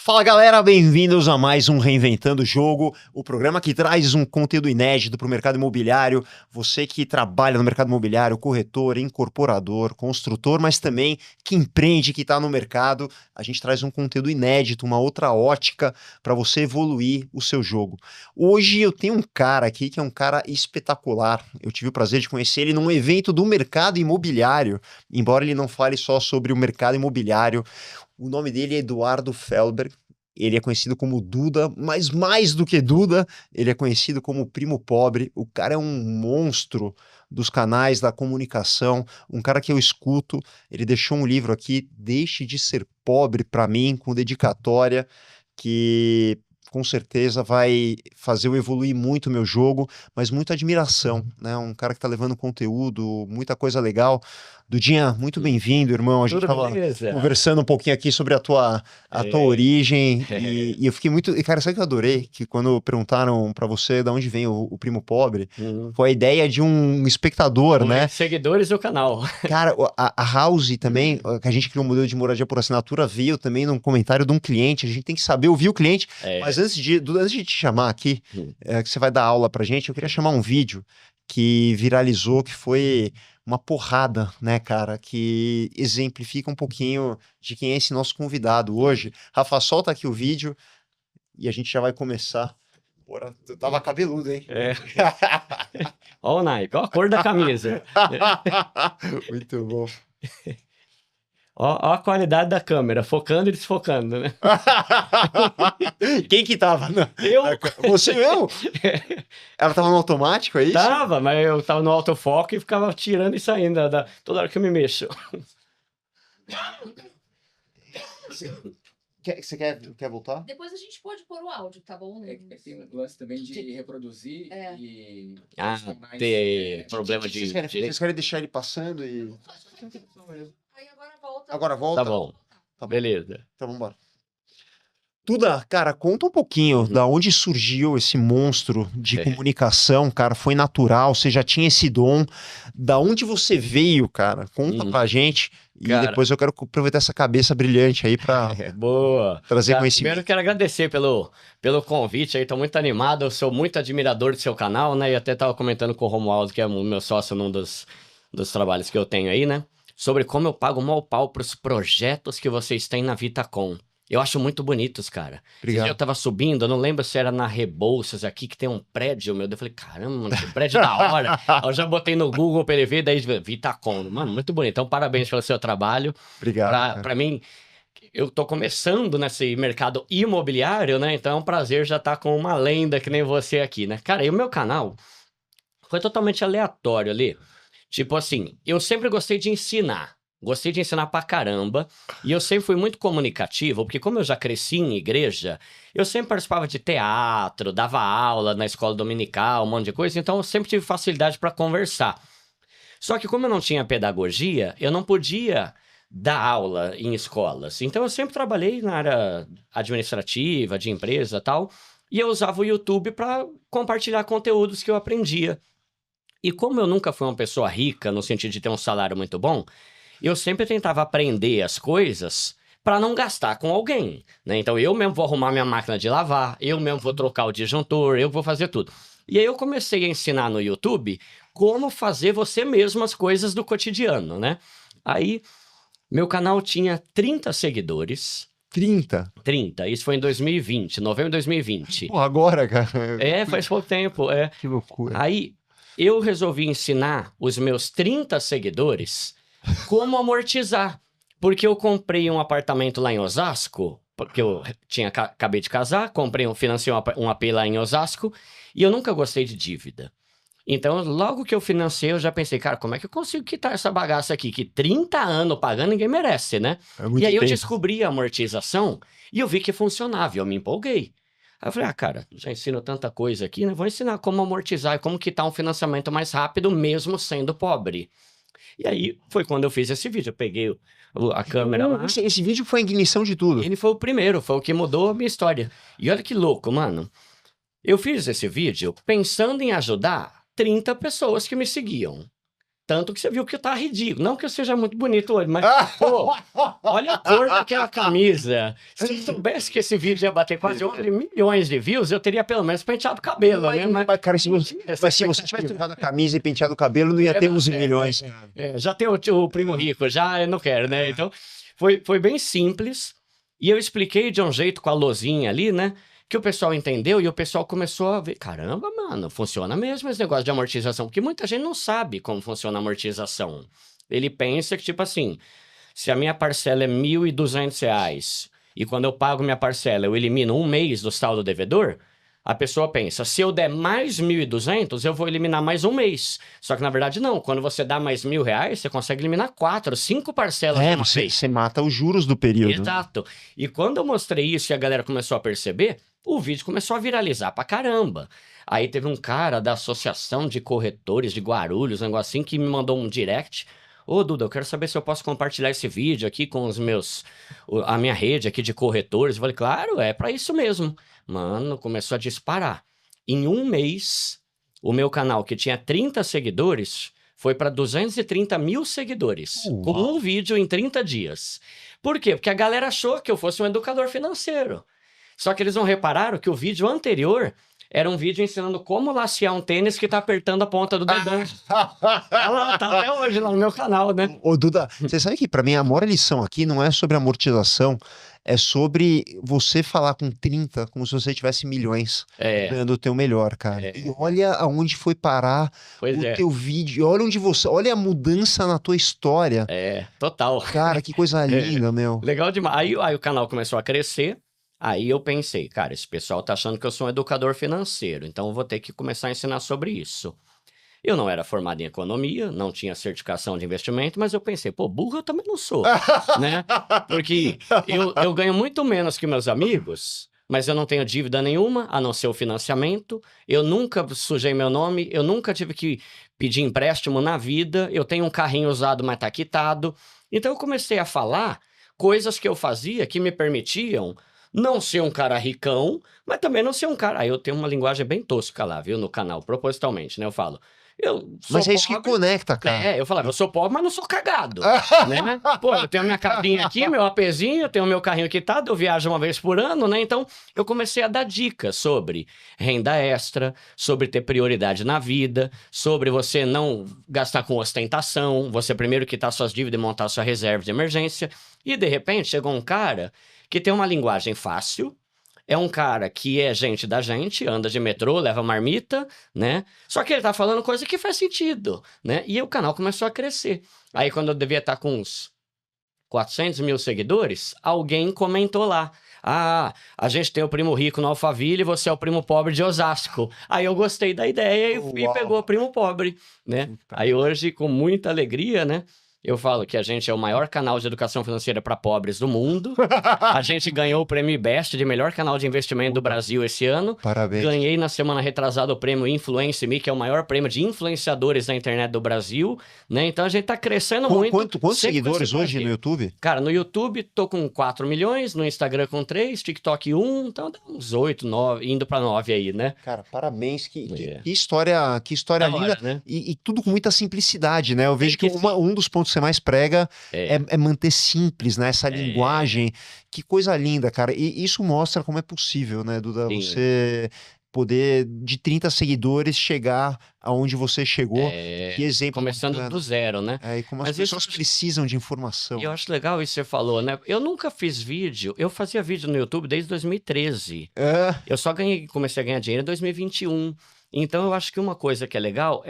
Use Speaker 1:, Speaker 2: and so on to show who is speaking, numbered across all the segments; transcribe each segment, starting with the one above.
Speaker 1: Fala galera, bem-vindos a mais um Reinventando o Jogo, o programa que traz um conteúdo inédito para o mercado imobiliário. Você que trabalha no mercado imobiliário, corretor, incorporador, construtor, mas também que empreende, que está no mercado, a gente traz um conteúdo inédito, uma outra ótica para você evoluir o seu jogo. Hoje eu tenho um cara aqui que é um cara espetacular. Eu tive o prazer de conhecer ele num evento do mercado imobiliário, embora ele não fale só sobre o mercado imobiliário. O nome dele é Eduardo Felberg, ele é conhecido como Duda, mas mais do que Duda, ele é conhecido como Primo Pobre. O cara é um monstro dos canais da comunicação, um cara que eu escuto. Ele deixou um livro aqui, Deixe de Ser Pobre, para mim, com dedicatória, que com certeza vai fazer eu evoluir muito o meu jogo, mas muita admiração, né? Um cara que tá levando conteúdo, muita coisa legal. Dudinha, muito bem-vindo, irmão. A gente
Speaker 2: Tudo
Speaker 1: tava
Speaker 2: beleza?
Speaker 1: conversando um pouquinho aqui sobre a tua origem e eu fiquei muito... E, cara, sabe o que eu adorei? Que quando perguntaram pra você de onde vem o Primo Pobre, foi a ideia de um espectador, né?
Speaker 2: Seguidores do canal.
Speaker 1: Cara, a House também, que a gente criou um modelo de moradia por assinatura, veio também num comentário de um cliente. A gente tem que saber ouvir o cliente. Mas antes de te chamar aqui, que você vai dar aula pra gente, eu queria chamar um vídeo que viralizou, que foi uma porrada, né, cara, que exemplifica um pouquinho de quem é esse nosso convidado hoje. Rafa, solta aqui o vídeo e a gente já vai começar. Porra, tu tava cabeludo, hein?
Speaker 2: Ó o naipe, ó a cor da camisa.
Speaker 1: Muito bom.
Speaker 2: Ó a qualidade da câmera, focando e desfocando, né?
Speaker 1: Quem que tava?
Speaker 2: Eu?
Speaker 1: Você mesmo? Ela tava no automático, é isso?
Speaker 2: Tava, mas eu tava no autofoco e ficava tirando e saindo toda hora que eu me mexo.
Speaker 1: Você quer voltar?
Speaker 3: Depois a gente pode pôr o áudio, tá bom?
Speaker 4: Tem um lance também de reproduzir e...
Speaker 2: ter problema de
Speaker 1: Vocês querem deixar ele passando e...
Speaker 3: Aí agora volta.
Speaker 1: Agora volta?
Speaker 2: Tá bom.
Speaker 1: Tá bom.
Speaker 2: Beleza.
Speaker 1: Então vambora. Duda, cara, conta um pouquinho da onde surgiu esse monstro de comunicação, cara. Foi natural, você já tinha esse dom. Da onde você veio, cara? Conta pra gente. E
Speaker 2: Cara,
Speaker 1: depois eu quero aproveitar essa cabeça brilhante aí pra
Speaker 2: boa.
Speaker 1: trazer
Speaker 2: Cara,
Speaker 1: conhecimento.
Speaker 2: primeiro eu quero agradecer pelo convite aí, tô muito animado, eu sou muito admirador do seu canal, né? E até tava comentando com o Romualdo, que é o meu sócio num dos trabalhos que eu tenho aí, né? Sobre como eu pago mal pau pros projetos que vocês têm na Vitacom. Eu acho muito bonitos, cara.
Speaker 1: Obrigado.
Speaker 2: Eu tava subindo, eu não lembro se era na Rebouças aqui, que tem um prédio, meu. Eu falei, caramba, mano, que prédio da hora. Aí eu já botei no Google pra ele ver, daí Vitacom. Mano, muito bonito. Então, parabéns pelo seu trabalho.
Speaker 1: Obrigado.
Speaker 2: Pra mim, eu tô começando nesse mercado imobiliário, né? Então é um prazer já estar com uma lenda que nem você aqui, né? Cara, e o meu canal foi totalmente aleatório ali. Tipo assim, eu sempre gostei de ensinar. Gostei de ensinar pra caramba. E eu sempre fui muito comunicativo, porque como eu já cresci em igreja, eu sempre participava de teatro, dava aula na escola dominical, um monte de coisa. Então eu sempre tive facilidade pra conversar. Só que como eu não tinha pedagogia, eu não podia dar aula em escolas. Então eu sempre trabalhei na área administrativa, de empresa e tal. E eu usava o YouTube pra compartilhar conteúdos que eu aprendia. E como eu nunca fui uma pessoa rica, no sentido de ter um salário muito bom, eu sempre tentava aprender as coisas para não gastar com alguém, né? Então eu mesmo vou arrumar minha máquina de lavar, eu mesmo vou trocar o disjuntor, eu vou fazer tudo. E aí eu comecei a ensinar no YouTube como fazer você mesmo as coisas do cotidiano, né? Aí meu canal tinha 30 seguidores.
Speaker 1: 30?
Speaker 2: 30, isso foi em 2020, novembro de 2020.
Speaker 1: Pô, agora, cara.
Speaker 2: Faz pouco tempo,
Speaker 1: Que loucura.
Speaker 2: Aí eu resolvi ensinar os meus 30 seguidores como amortizar. Porque eu comprei um apartamento lá em Osasco, porque eu acabei de casar, financei um AP lá em Osasco, e eu nunca gostei de dívida. Então, logo que eu financei, eu já pensei, cara, como é que eu consigo quitar essa bagaça aqui? Que 30 anos pagando, ninguém merece, né? E aí eu descobri a amortização e eu vi que funcionava, e eu me empolguei. Aí eu falei, cara, já ensino tanta coisa aqui, né? Vou ensinar como amortizar e como quitar um financiamento mais rápido, mesmo sendo pobre. E aí foi quando eu fiz esse vídeo. Eu peguei a câmera lá.
Speaker 1: Esse vídeo foi a ignição de tudo.
Speaker 2: Ele foi o primeiro, foi o que mudou a minha história. E olha que louco, mano. Eu fiz esse vídeo pensando em ajudar 30 pessoas que me seguiam. Tanto que você viu que tá ridículo. Não que eu seja muito bonito hoje, mas, pô, olha a cor daquela camisa. Se eu soubesse que esse vídeo ia bater quase 11 milhões de views, eu teria pelo menos penteado o cabelo, né?
Speaker 1: Mas, cara, se você tivesse trocado a camisa e penteado o cabelo, não ia ter 11 milhões.
Speaker 2: Já tem o primo rico, já eu não quero, né? Então, foi bem simples. E eu expliquei de um jeito com a lozinha ali, né? Que o pessoal entendeu e o pessoal começou a ver, caramba, mano, funciona mesmo esse negócio de amortização, porque muita gente não sabe como funciona a amortização. Ele pensa que, tipo assim, se a minha parcela é R$ 1.200 e quando eu pago minha parcela eu elimino um mês do saldo devedor, a pessoa pensa, se eu der mais 1.200, eu vou eliminar mais um mês. Só que na verdade não, quando você dá mais R$ 1.000, você consegue eliminar 4, 5 parcelas de uma vez.
Speaker 1: Você mata os juros do período.
Speaker 2: Exato. E quando eu mostrei isso e a galera começou a perceber, o vídeo começou a viralizar pra caramba. Aí teve um cara da Associação de Corretores de Guarulhos, um negócio assim, que me mandou um direct. Ô, Duda, eu quero saber se eu posso compartilhar esse vídeo aqui com a minha rede aqui de corretores. Eu falei, claro, é pra isso mesmo. Mano, começou a disparar. Em um mês, o meu canal, que tinha 30 seguidores, foi para 230 mil seguidores.
Speaker 1: Uau.
Speaker 2: Com um vídeo em 30 dias. Por quê? Porque a galera achou que eu fosse um educador financeiro. Só que eles não repararam que o vídeo anterior era um vídeo ensinando como lacear um tênis que tá apertando a ponta do dedão. Tá até hoje lá no meu canal, né?
Speaker 1: Ô, Duda, você sabe que pra mim a maior lição aqui não é sobre amortização, é sobre você falar com 30 como se você tivesse milhões dando o teu melhor, cara. E olha aonde foi parar teu vídeo, olha onde olha a mudança na tua história.
Speaker 2: Total.
Speaker 1: Cara, que coisa linda, meu.
Speaker 2: Legal demais. Aí o canal começou a crescer. Aí eu pensei, cara, esse pessoal tá achando que eu sou um educador financeiro, então eu vou ter que começar a ensinar sobre isso. Eu não era formado em economia, não tinha certificação de investimento, mas eu pensei, pô, burro eu também não sou, né? Porque eu ganho muito menos que meus amigos, mas eu não tenho dívida nenhuma, a não ser o financiamento, eu nunca sujei meu nome, eu nunca tive que pedir empréstimo na vida, eu tenho um carrinho usado, mas tá quitado. Então eu comecei a falar coisas que eu fazia que me permitiam não ser um cara ricão, mas também não ser um cara... Aí eu tenho uma linguagem bem tosca lá, viu, no canal, propositalmente, né? Eu falo, eu sou
Speaker 1: Mas é isso que
Speaker 2: pobre,
Speaker 1: conecta, cara.
Speaker 2: eu falava, eu sou pobre, mas não sou cagado, né? Pô, eu tenho a minha casinha aqui, meu APzinho, eu tenho o meu carrinho quitado, eu viajo uma vez por ano, né? Então, eu comecei a dar dicas sobre renda extra, sobre ter prioridade na vida, sobre você não gastar com ostentação, você primeiro quitar suas dívidas e montar sua reserva de emergência. E, de repente, chegou um cara que tem uma linguagem fácil, é um cara que é gente da gente, anda de metrô, leva marmita, né? Só que ele tá falando coisa que faz sentido, né? E o canal começou a crescer. Aí quando eu devia estar com uns 400 mil seguidores, alguém comentou lá, ah, a gente tem o primo rico no Alphaville e você é o primo pobre de Osasco. Aí eu gostei da ideia e pegou o primo pobre, né? Aí hoje, com muita alegria, né? Eu falo que a gente é o maior canal de educação financeira para pobres do mundo. A gente ganhou o prêmio Best de melhor canal de investimento do Brasil esse ano.
Speaker 1: Parabéns.
Speaker 2: Ganhei na semana retrasada o prêmio Influence Me, que é o maior prêmio de influenciadores na internet do Brasil, né? Então a gente tá crescendo muito.
Speaker 1: Quantos seguidores hoje no YouTube?
Speaker 2: Cara, no YouTube tô com 4 milhões, no Instagram com 3, TikTok 1, então dá uns 8, 9, indo para 9 aí, né?
Speaker 1: Cara, parabéns, que história linda,
Speaker 2: hora, né?
Speaker 1: E tudo com muita simplicidade, né? Eu vejo que um dos pontos que você mais prega é manter simples, né? Essa linguagem. Que coisa linda, cara. E isso mostra como é possível, né, Duda?
Speaker 2: Sim.
Speaker 1: Você poder, de 30 seguidores, chegar aonde você chegou. Que exemplo.
Speaker 2: Começando
Speaker 1: bacana.
Speaker 2: do zero, né?
Speaker 1: E como
Speaker 2: Mas
Speaker 1: as pessoas precisam de informação.
Speaker 2: E eu acho legal isso que você falou, né? Eu nunca fiz vídeo, eu fazia vídeo no YouTube desde 2013. Eu só comecei a ganhar dinheiro em 2021. Então eu acho que uma coisa que é legal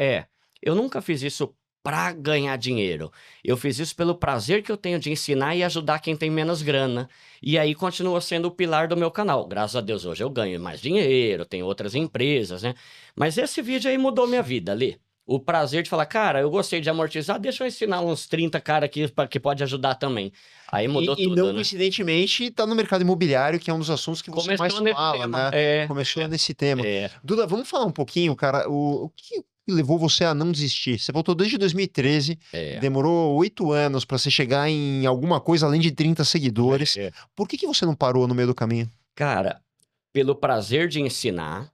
Speaker 2: eu nunca fiz isso pra ganhar dinheiro. Eu fiz isso pelo prazer que eu tenho de ensinar e ajudar quem tem menos grana. E aí continua sendo o pilar do meu canal. Graças a Deus, hoje eu ganho mais dinheiro, tenho outras empresas, né? Mas esse vídeo aí mudou minha vida, ali. O prazer de falar, cara, eu gostei de amortizar, deixa eu ensinar uns 30 caras aqui que pode ajudar também. Aí mudou tudo,
Speaker 1: E não
Speaker 2: né?
Speaker 1: coincidentemente tá no mercado imobiliário, que é um dos assuntos que você mais fala, né? Começou nesse tema. Duda, vamos falar um pouquinho, cara, o que levou você a não desistir? Você voltou desde 2013, demorou 8 anos para você chegar em alguma coisa além de 30 seguidores. Por que você não parou no meio do caminho?
Speaker 2: Cara, pelo prazer de ensinar,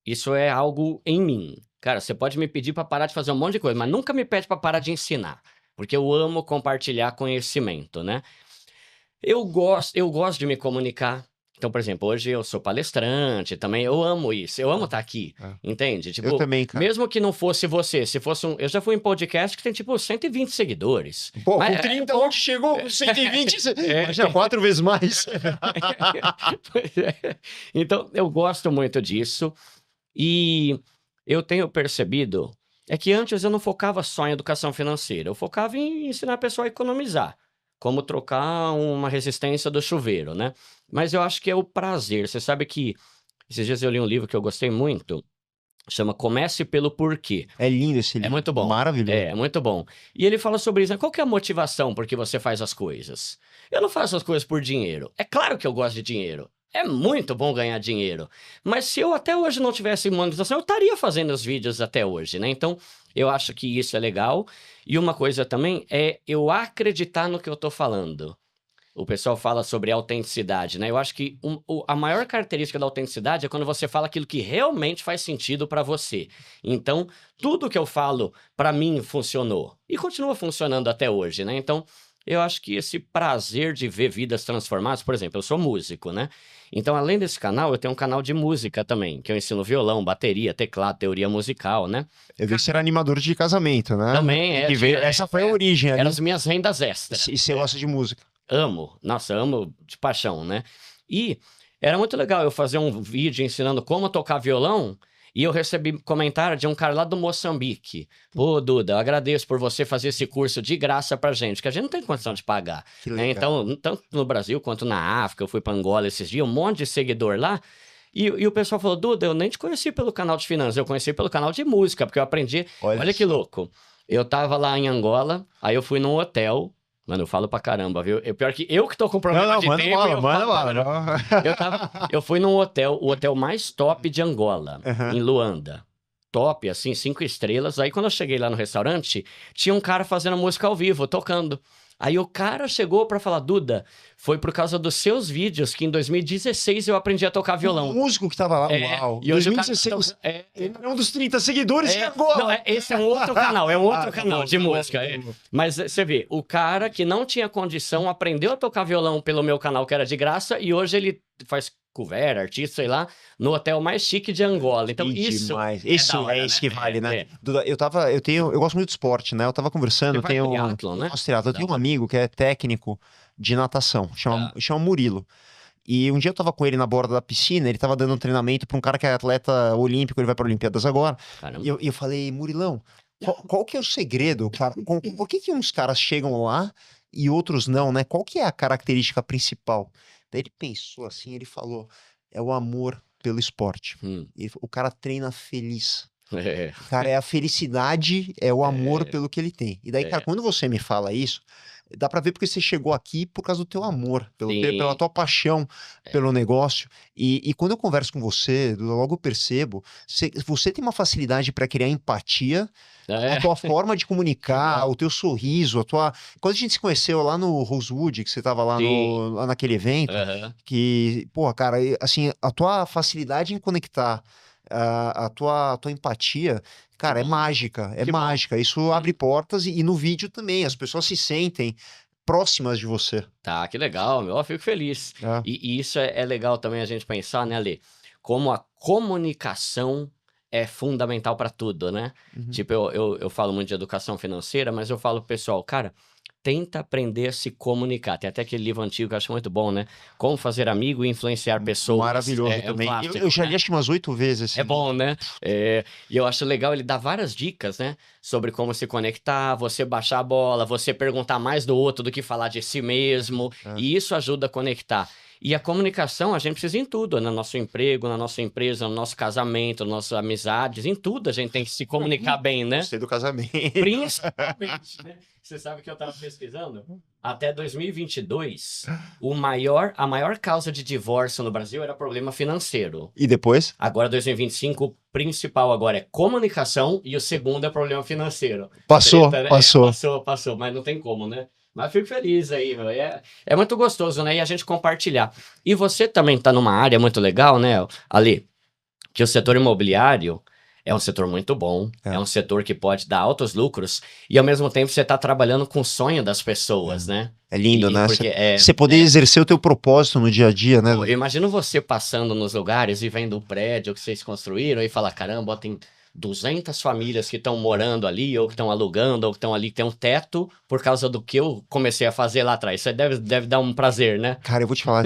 Speaker 2: isso é algo em mim. Cara, você pode me pedir para parar de fazer um monte de coisa, mas nunca me pede para parar de ensinar, porque eu amo compartilhar conhecimento, né? Eu gosto de me comunicar. Então, por exemplo, hoje eu sou palestrante também, eu amo isso, eu amo estar aqui, entende?
Speaker 1: Eu
Speaker 2: Tipo,
Speaker 1: também, cara.
Speaker 2: mesmo que não fosse você, se fosse um... Eu já fui em podcast que tem, tipo, 120 seguidores.
Speaker 1: Pô,
Speaker 2: Mas-
Speaker 1: com 30 onde chegou com 120,
Speaker 2: É.
Speaker 1: imagina, 4 vezes mais.
Speaker 2: Pois é. Então, eu gosto muito disso. E eu tenho percebido é que antes eu não focava só em educação financeira, eu focava em ensinar a pessoa a economizar, como trocar uma resistência do chuveiro, né? Mas eu acho que é o prazer. Você sabe que esses dias eu li um livro que eu gostei muito, chama Comece pelo Porquê.
Speaker 1: É lindo esse livro.
Speaker 2: É muito bom.
Speaker 1: Maravilhoso.
Speaker 2: É muito bom. E ele fala sobre isso, né? Qual que é a motivação por que você faz as coisas? Eu não faço as coisas por dinheiro. É claro que eu gosto de dinheiro. É muito bom ganhar dinheiro. Mas se eu até hoje não tivesse monetização, eu estaria fazendo os vídeos até hoje, né? Então, eu acho que isso é legal. E uma coisa também é eu acreditar no que eu tô falando. O pessoal fala sobre autenticidade, né? Eu acho que a maior característica da autenticidade é quando você fala aquilo que realmente faz sentido para você. Então, tudo que eu falo, para mim, funcionou. E continua funcionando até hoje, né? Então, eu acho que esse prazer de ver vidas transformadas... Por exemplo, eu sou músico, né? Então, além desse canal, eu tenho um canal de música também, que eu ensino violão, bateria, teclado, teoria musical, né?
Speaker 1: Eu vi que você era animador de casamento, né?
Speaker 2: Também é.
Speaker 1: Que veio- essa foi a origem ali.
Speaker 2: Eram as minhas rendas extras.
Speaker 1: E você gosta de música.
Speaker 2: Amo, nossa, amo de paixão, né? E era muito legal eu fazer um vídeo ensinando como tocar violão e eu recebi comentário de um cara lá do Moçambique. Pô, Duda, eu agradeço por você fazer esse curso de graça pra gente, que a gente não tem condição de pagar.
Speaker 1: Que
Speaker 2: Né?
Speaker 1: legal.
Speaker 2: Então, tanto no Brasil quanto na África, eu fui pra Angola esses dias, um monte de seguidor lá. E o pessoal falou, Duda, eu nem te conheci pelo canal de finanças, eu conheci pelo canal de música, porque eu aprendi. Olha que louco. Eu tava lá em Angola, aí eu fui num hotel. Mano, eu falo pra caramba, viu? Pior que eu que tô com problema de tempo. Eu falo pra caramba. Eu fui num hotel, o hotel mais top de Angola, em Luanda. Top, assim, 5 estrelas. Aí quando eu cheguei lá no restaurante, tinha um cara fazendo música ao vivo, tocando. Aí o cara chegou pra falar, Duda, foi por causa dos seus vídeos que em 2016 eu aprendi a tocar violão.
Speaker 1: O músico que tava lá,
Speaker 2: É,
Speaker 1: uau.
Speaker 2: e hoje o cara
Speaker 1: 2016,
Speaker 2: tá
Speaker 1: ele é um dos 30 seguidores e agora?
Speaker 2: Não, esse é um outro canal, canal de música. Mas você vê, o cara que não tinha condição aprendeu a tocar violão pelo meu canal, que era de graça, e hoje ele faz cover, artista, sei lá, no hotel mais chique de Angola. Então,
Speaker 1: Que
Speaker 2: isso
Speaker 1: demais.
Speaker 2: é
Speaker 1: Isso
Speaker 2: da hora,
Speaker 1: é isso
Speaker 2: né?
Speaker 1: que vale, né?
Speaker 2: É.
Speaker 1: Duda, eu gosto muito de esporte, né? Eu tava conversando,
Speaker 2: Você
Speaker 1: eu
Speaker 2: faz
Speaker 1: tenho,
Speaker 2: triatlon, né?
Speaker 1: faço triatlo. Eu tenho um amigo que é técnico de natação, chama Murilo. E um dia eu tava com ele na borda da piscina, ele tava dando um treinamento pra um cara que é atleta olímpico, ele vai pra Olimpíadas agora.
Speaker 2: Caramba.
Speaker 1: E eu falei, Murilão, qual que é o segredo, cara? Por que uns caras chegam lá e outros não, né? Qual que é a característica principal? Daí ele pensou assim, ele falou, é o amor pelo esporte. O cara treina feliz.
Speaker 2: É.
Speaker 1: Cara, é a felicidade, é o amor pelo que ele tem. E daí, cara, quando você me fala isso, dá pra ver porque você chegou aqui por causa do teu amor, pela tua paixão pelo negócio. E quando eu converso com você, logo eu percebo, você tem uma facilidade pra criar empatia, a tua forma de comunicar, o teu sorriso, a tua... Quando a gente se conheceu lá no Rosewood, que você tava lá, lá naquele evento, que, porra, cara, assim, a tua facilidade em conectar, a tua empatia, cara, é mágica, mágica. Isso abre portas e no vídeo também, as pessoas se sentem próximas de você.
Speaker 2: Tá, que legal, meu. Eu fico feliz. E isso é legal também a gente pensar, né, Ale? Como a comunicação é fundamental para tudo, né? Tipo, eu falo muito de educação financeira, mas eu falo pro pessoal, cara, tenta aprender a se comunicar. Tem até aquele livro antigo que eu acho muito bom, né? Como fazer amigo e influenciar pessoas.
Speaker 1: Maravilhoso também.
Speaker 2: Clássico,
Speaker 1: eu já li acho que umas 8 vezes.
Speaker 2: É bom, né? E eu acho legal, ele dá várias dicas, né? Sobre como se conectar, você baixar a bola, você perguntar mais do outro do que falar de si mesmo. E isso ajuda a conectar. E a comunicação, a gente precisa em tudo, no nosso emprego, na nossa empresa, no nosso casamento, nas nossas amizades, em tudo a gente tem que se comunicar bem, né?
Speaker 1: Gostei do casamento.
Speaker 2: Principalmente, né? Você sabe que eu estava pesquisando? Até 2022, a maior causa de divórcio no Brasil era problema financeiro.
Speaker 1: E depois?
Speaker 2: Agora, 2025, o principal agora é comunicação e o segundo é problema financeiro.
Speaker 1: Passou,
Speaker 2: Treta, né? Passou, mas não tem como, né? Mas fico feliz aí, meu. É muito gostoso, né? E a gente compartilhar. E você também tá numa área muito legal, né, Ali? Que o setor imobiliário É um setor muito bom,
Speaker 1: É.
Speaker 2: é um setor que pode dar altos lucros e ao mesmo tempo você está trabalhando com o sonho das pessoas, né?
Speaker 1: É lindo, né?
Speaker 2: Porque
Speaker 1: Você poder exercer o teu propósito no dia a dia, né?
Speaker 2: eu imagino você passando nos lugares e vendo o prédio que vocês construíram e falar, caramba, tem 200 famílias que estão morando ali, ou que estão alugando, ou que estão ali, que tem um teto por causa do que eu comecei a fazer lá atrás. Isso deve dar um prazer, né?
Speaker 1: Cara, eu vou te falar,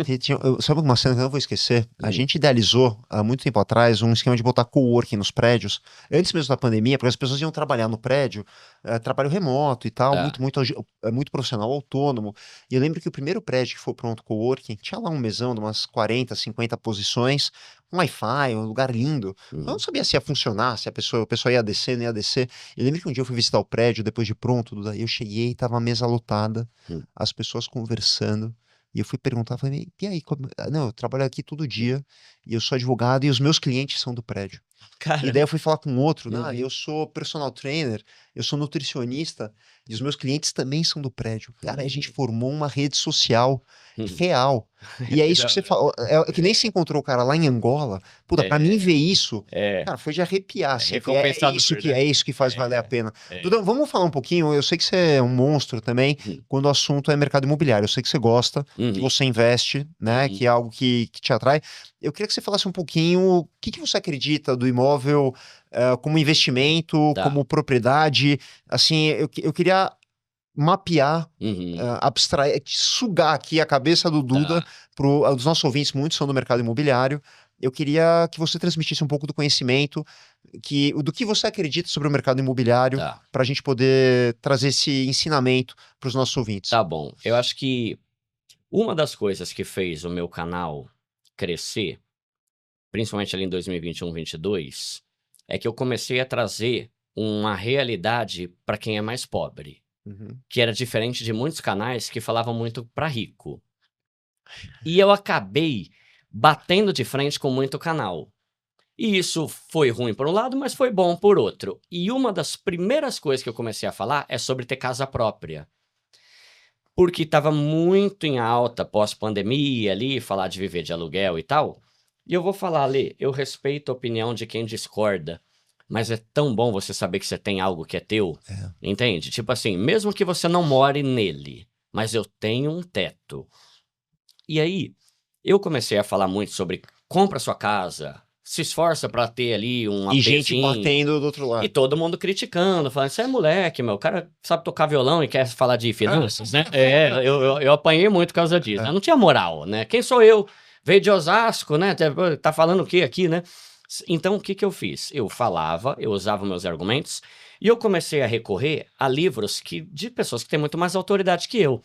Speaker 1: sabe uma cena que eu não vou esquecer? A gente idealizou, há muito tempo atrás, um esquema de botar coworking nos prédios, antes mesmo da pandemia, porque as pessoas iam trabalhar no prédio, trabalho remoto e tal,
Speaker 2: Tá.
Speaker 1: muito profissional, autônomo. E eu lembro que o primeiro prédio que foi pronto coworking, tinha lá um mesão de umas 40, 50 posições, um Wi-Fi, um lugar lindo. Eu não sabia se ia funcionar, se o pessoal ia descer, não ia descer. Eu lembro que um dia eu fui visitar o prédio, depois de pronto, tudo daí eu cheguei e tava a mesa lotada, as pessoas conversando. E eu fui perguntar, falei, e aí? Não, eu trabalho aqui todo dia, e eu sou advogado, e os meus clientes são do prédio. E daí eu fui falar com outro, né? Eu sou personal trainer, eu sou nutricionista, e os meus clientes também são do prédio. Cara, a gente formou uma rede social real. E é isso que você falou, é que nem se encontrou o cara lá em Angola. Puta, pra mim ver isso, cara, foi de arrepiar. Assim,
Speaker 2: recompensador,
Speaker 1: é isso que faz valer a pena. Dudão, vamos falar um pouquinho, eu sei que você é um monstro também, quando o assunto é mercado imobiliário. Eu sei que você gosta, que você investe, né? Que é algo que te atrai. Eu queria que você falasse um pouquinho o que você acredita do imóvel como investimento, como propriedade. Assim, eu queria mapear, abstrair, sugar aqui a cabeça do Duda, os nossos ouvintes, muitos são do mercado imobiliário. Eu queria que você transmitisse um pouco do conhecimento, do que você acredita sobre o mercado imobiliário, para a gente poder trazer esse ensinamento para os nossos ouvintes.
Speaker 2: Tá bom. Eu acho que uma das coisas que fez o meu canal crescer, principalmente ali em 2021, 2022, é que eu comecei a trazer uma realidade para quem é mais pobre. Que era diferente de muitos canais que falavam muito para rico. E eu acabei batendo de frente com muito canal. E isso foi ruim por um lado, mas foi bom por outro. E uma das primeiras coisas que eu comecei a falar é sobre ter casa própria. Porque estava muito em alta pós-pandemia ali, falar de viver de aluguel e tal. E eu vou falar, Lê, eu respeito a opinião de quem discorda. Mas é tão bom você saber que você tem algo que é teu, entende? Tipo assim, mesmo que você não more nele, mas eu tenho um teto. E aí, eu comecei a falar muito sobre compra sua casa, se esforça pra ter ali um
Speaker 1: E gente
Speaker 2: apetinho.
Speaker 1: batendo do outro lado.
Speaker 2: E todo mundo criticando, falando, você é moleque, meu, o cara sabe tocar violão e quer falar de finanças, né? Eu apanhei muito por causa disso, né? Não tinha moral, né? Quem sou eu? Veio de Osasco, né? Tá falando o quê aqui, né? Então, o que eu fiz? Eu falava, eu usava meus argumentos, e eu comecei a recorrer a livros de pessoas que têm muito mais autoridade que eu.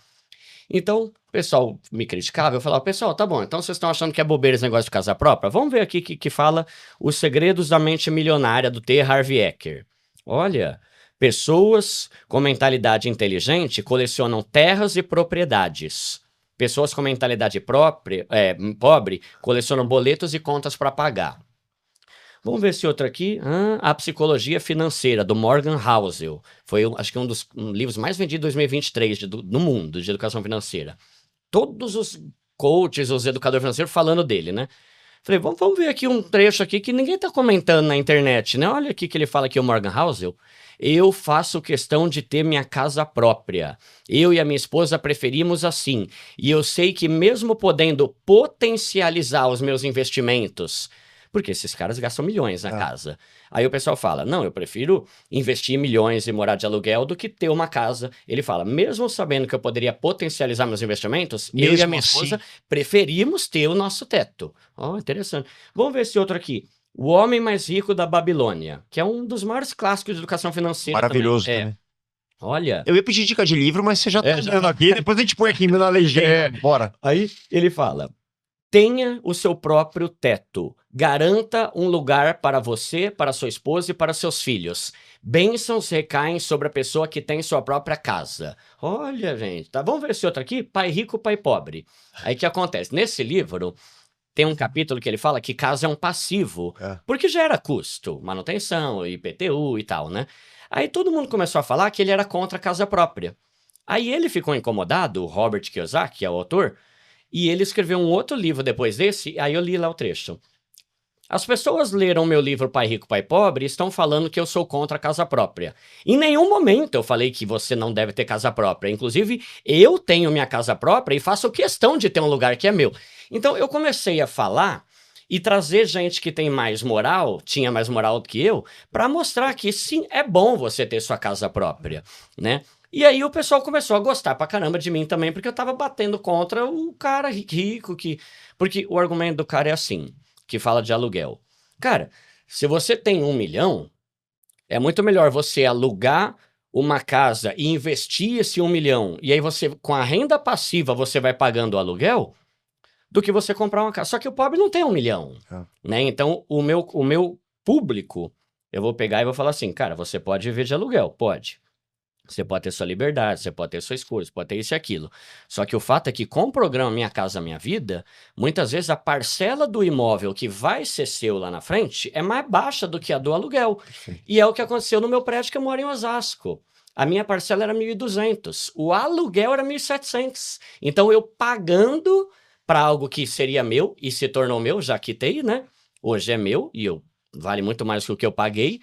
Speaker 2: Então, o pessoal me criticava, eu falava, pessoal, tá bom, então vocês estão achando que é bobeira esse negócio de casa própria? Vamos ver aqui que fala Os Segredos da Mente Milionária, do T. Harv Eker. Olha, pessoas com mentalidade inteligente colecionam terras e propriedades. Pessoas com mentalidade pobre colecionam boletos e contas para pagar. Vamos ver esse outro aqui. A Psicologia Financeira, do Morgan Housel. Foi, acho que um dos livros mais vendidos em 2023 no mundo, de educação financeira. Todos os coaches, os educadores financeiros falando dele, né? Falei, vamos ver aqui um trecho aqui que ninguém tá comentando na internet, né? Olha aqui que ele fala aqui, o Morgan Housel. Eu faço questão de ter minha casa própria. Eu e a minha esposa preferimos assim. E eu sei que mesmo podendo potencializar os meus investimentos... Porque esses caras gastam milhões na casa. Aí o pessoal fala, não, eu prefiro investir milhões e morar de aluguel do que ter uma casa. Ele fala, mesmo sabendo que eu poderia potencializar meus investimentos, eu e a minha esposa preferimos ter o nosso teto. Interessante. Vamos ver esse outro aqui. O Homem Mais Rico da Babilônia, que é um dos maiores clássicos de educação financeira.
Speaker 1: Maravilhoso também.
Speaker 2: Olha...
Speaker 1: Eu ia pedir dica de livro, mas você já tá dando aqui, depois a gente põe aqui na legenda. Bora.
Speaker 2: Aí ele fala... Tenha o seu próprio teto. Garanta um lugar para você, para sua esposa e para seus filhos. Bênçãos recaem sobre a pessoa que tem sua própria casa. Olha, gente, tá? Vamos ver esse outro aqui? Pai rico, pai pobre. Aí o que acontece? Nesse livro, tem um capítulo que ele fala que casa é um passivo, porque gera custo, manutenção, IPTU e tal, né? Aí todo mundo começou a falar que ele era contra a casa própria. Aí ele ficou incomodado, o Robert Kiyosaki, que é o autor, e ele escreveu um outro livro depois desse, aí eu li lá o trecho. As pessoas leram meu livro Pai Rico, Pai Pobre e estão falando que eu sou contra a casa própria. Em nenhum momento eu falei que você não deve ter casa própria. Inclusive, eu tenho minha casa própria e faço questão de ter um lugar que é meu. Então, eu comecei a falar e trazer gente que tem mais moral, tinha mais moral do que eu, para mostrar que sim, é bom você ter sua casa própria, né? E aí o pessoal começou a gostar pra caramba de mim também, porque eu tava batendo contra o cara rico que... Porque o argumento do cara é assim, que fala de aluguel. Cara, se você tem 1 milhão, é muito melhor você alugar uma casa e investir esse 1 milhão, e aí você, com a renda passiva, você vai pagando o aluguel, do que você comprar uma casa. Só que o pobre não tem 1 milhão, né? Então, o meu público, eu vou pegar e vou falar assim, cara, você pode viver de aluguel, pode. Você pode ter sua liberdade, você pode ter sua escolha, você pode ter isso e aquilo. Só que o fato é que com o programa Minha Casa Minha Vida, muitas vezes a parcela do imóvel que vai ser seu lá na frente é mais baixa do que a do aluguel. E é o que aconteceu no meu prédio que eu moro em Osasco. A minha parcela era 1.200, o aluguel era 1.700. Então eu pagando para algo que seria meu e se tornou meu, já quitei, né? Hoje é meu e vale muito mais que o que eu paguei.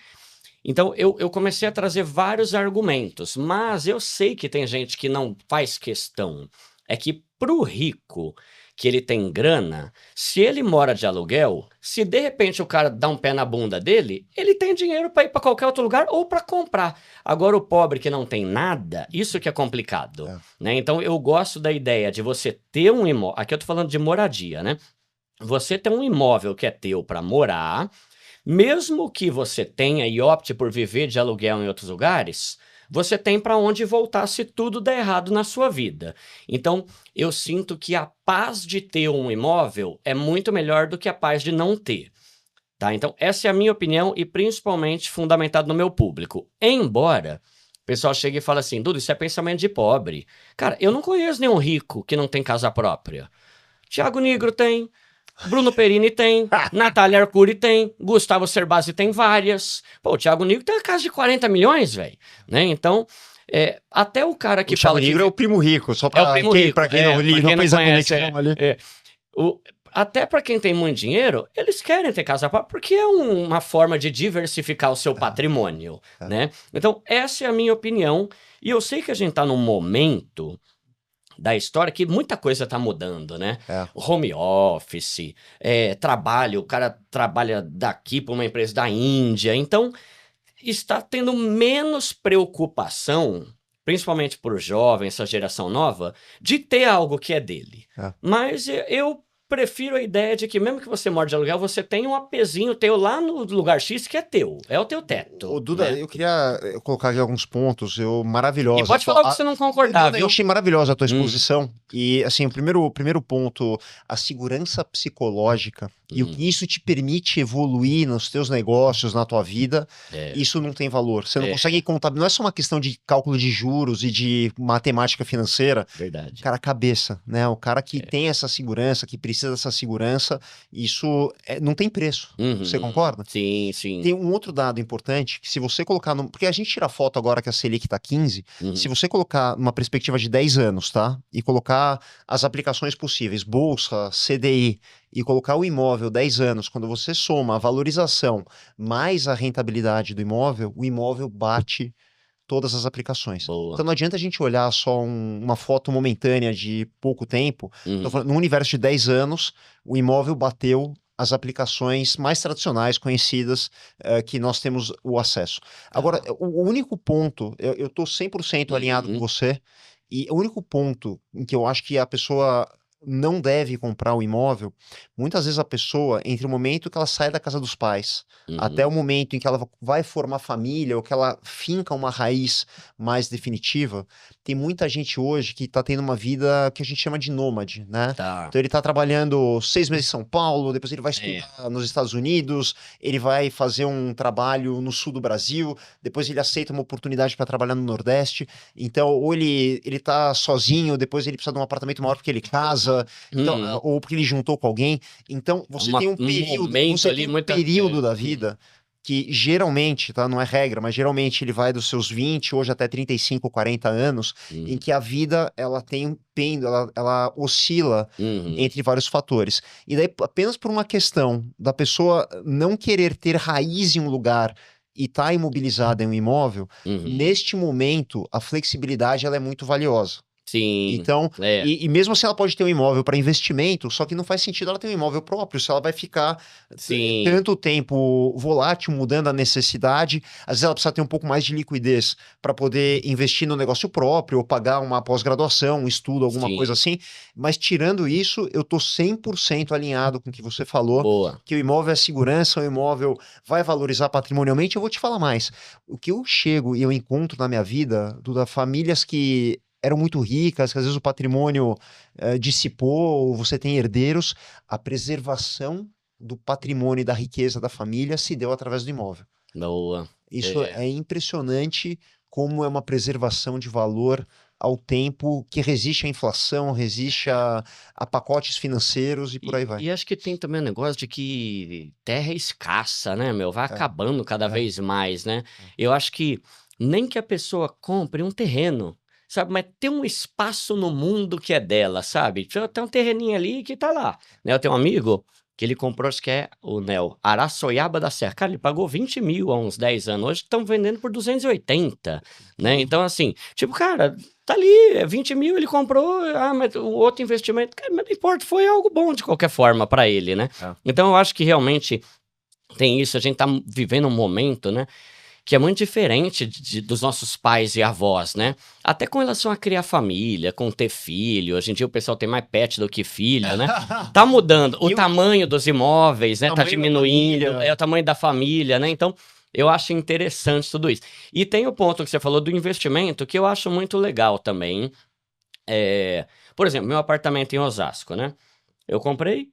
Speaker 2: Então, eu comecei a trazer vários argumentos, mas eu sei que tem gente que não faz questão. É que pro rico, que ele tem grana, se ele mora de aluguel, se de repente o cara dá um pé na bunda dele, ele tem dinheiro para ir para qualquer outro lugar ou para comprar. Agora, o pobre que não tem nada, isso que é complicado, né? Então, eu gosto da ideia de você ter um imóvel, aqui eu tô falando de moradia, né? Você ter um imóvel que é teu para morar, mesmo que você tenha e opte por viver de aluguel em outros lugares, você tem para onde voltar se tudo der errado na sua vida. Então, eu sinto que a paz de ter um imóvel é muito melhor do que a paz de não ter. Tá? Então, essa é a minha opinião e principalmente fundamentado no meu público. Embora o pessoal chegue e fale assim, Dudu, isso é pensamento de pobre. Cara, eu não conheço nenhum rico que não tem casa própria. Thiago Nigro tem, Bruno Perini tem, Natália Arcuri tem, Gustavo Cerbasi tem várias. Pô, o Thiago Nigro tem uma casa de 40 milhões, velho. Né? Então, até o cara que
Speaker 1: fala... O Thiago Nigro é o primo rico, só para
Speaker 2: quem não
Speaker 1: fez a
Speaker 2: conhece.
Speaker 1: conexão ali.
Speaker 2: Até para quem tem muito dinheiro, eles querem ter casa própria porque é uma forma de diversificar o seu patrimônio, né? Então, essa é a minha opinião. E eu sei que a gente tá num momento da história que muita coisa tá mudando, né? Home office, trabalho, o cara trabalha daqui para uma empresa da Índia, então está tendo menos preocupação, principalmente por jovens, essa geração nova, de ter algo que é dele. Mas eu prefiro a ideia de que mesmo que você mora de aluguel, você tem um apezinho teu lá no lugar X que é teu. É o teu teto.
Speaker 1: Ô, Duda,
Speaker 2: né?
Speaker 1: eu queria colocar aqui alguns pontos maravilhosos.
Speaker 2: E pode falar o que você não concordar, viu?
Speaker 1: Eu achei maravilhosa a tua exposição. E, assim, o primeiro ponto, a segurança psicológica e o que isso te permite evoluir nos teus negócios, na tua vida, isso não tem valor. Você não consegue contar. Não é só uma questão de cálculo de juros e de matemática financeira.
Speaker 2: Verdade.
Speaker 1: Cara, a cabeça, né? O cara que tem essa segurança, que precisa dessa segurança, isso não tem preço. Você concorda?
Speaker 2: Sim, sim.
Speaker 1: Tem um outro dado importante, que se você colocar... Porque a gente tira foto agora que a Selic tá 15, se você colocar numa perspectiva de 10 anos, tá? E colocar as aplicações possíveis, Bolsa, CDI, e colocar o imóvel 10 anos, quando você soma a valorização mais a rentabilidade do imóvel, o imóvel bate todas as aplicações.
Speaker 2: Boa.
Speaker 1: Então não adianta a gente olhar só uma foto momentânea de pouco tempo. Tô falando, no universo de 10 anos, o imóvel bateu as aplicações mais tradicionais, conhecidas, que nós temos o acesso. Agora, o único ponto, eu estou 100% alinhado com você, e o único ponto em que eu acho que a pessoa não deve comprar o imóvel, muitas vezes a pessoa, entre o momento que ela sai da casa dos pais, até o momento em que ela vai formar família, ou que ela finca uma raiz mais definitiva, tem muita gente hoje que tá tendo uma vida que a gente chama de nômade, né? Então ele tá trabalhando 6 meses em São Paulo, depois ele vai estudar nos Estados Unidos, ele vai fazer um trabalho no sul do Brasil, depois ele aceita uma oportunidade para trabalhar no Nordeste, então ou ele tá sozinho, depois ele precisa de um apartamento maior porque ele casa, então, ou porque ele juntou com alguém. Então, você tem um período, da vida que geralmente, tá? Não é regra, mas geralmente ele vai dos seus 20, hoje até 35, 40 anos, em que a vida ela tem um pêndulo, ela oscila entre vários fatores. E daí, apenas por uma questão da pessoa não querer ter raiz em um lugar e estar imobilizada em um imóvel, neste momento a flexibilidade ela é muito valiosa.
Speaker 2: Sim.
Speaker 1: Então, e mesmo se ela pode ter um imóvel para investimento, só que não faz sentido ela ter um imóvel próprio, se ela vai ficar tanto tempo volátil, mudando a necessidade, às vezes ela precisa ter um pouco mais de liquidez para poder investir no negócio próprio, ou pagar uma pós-graduação, um estudo, alguma coisa assim, mas tirando isso, eu tô 100% alinhado com o que você falou, que o imóvel é segurança, o imóvel vai valorizar patrimonialmente. Eu vou te falar mais, o que eu chego e eu encontro na minha vida, Duda, famílias que eram muito ricas, que às vezes o patrimônio dissipou, ou você tem herdeiros, a preservação do patrimônio e da riqueza da família se deu através do imóvel.
Speaker 2: Boa.
Speaker 1: Isso é impressionante como é uma preservação de valor ao tempo que resiste à inflação, resiste a pacotes financeiros e por aí vai.
Speaker 2: E acho que tem também um negócio de que terra é escassa, né, meu? Vai acabando cada vez mais, né? Eu acho que nem que a pessoa compre um terreno, sabe? Mas tem um espaço no mundo que é dela, sabe? Tem um terreninho ali que tá lá, né? Eu tenho um amigo que ele comprou, acho que é o Nel, Araçoiaba da Serra. Cara, ele pagou 20 mil há uns 10 anos. Hoje estão vendendo por 280, né? Então, assim, tipo, cara, tá ali, 20 mil ele comprou, mas o outro investimento, cara, mas não importa, foi algo bom de qualquer forma para ele, né? Então, eu acho que realmente tem isso, a gente tá vivendo um momento, né? Que é muito diferente dos nossos pais e avós, né? Até com relação a criar família, com ter filho. Hoje em dia o pessoal tem mais pet do que filho, né? Tá mudando. O tamanho dos imóveis, né? Tá diminuindo. É o tamanho da família, né? Então, eu acho interessante tudo isso. E tem o ponto que você falou do investimento, que eu acho muito legal também. Por exemplo, meu apartamento em Osasco, né? Eu comprei,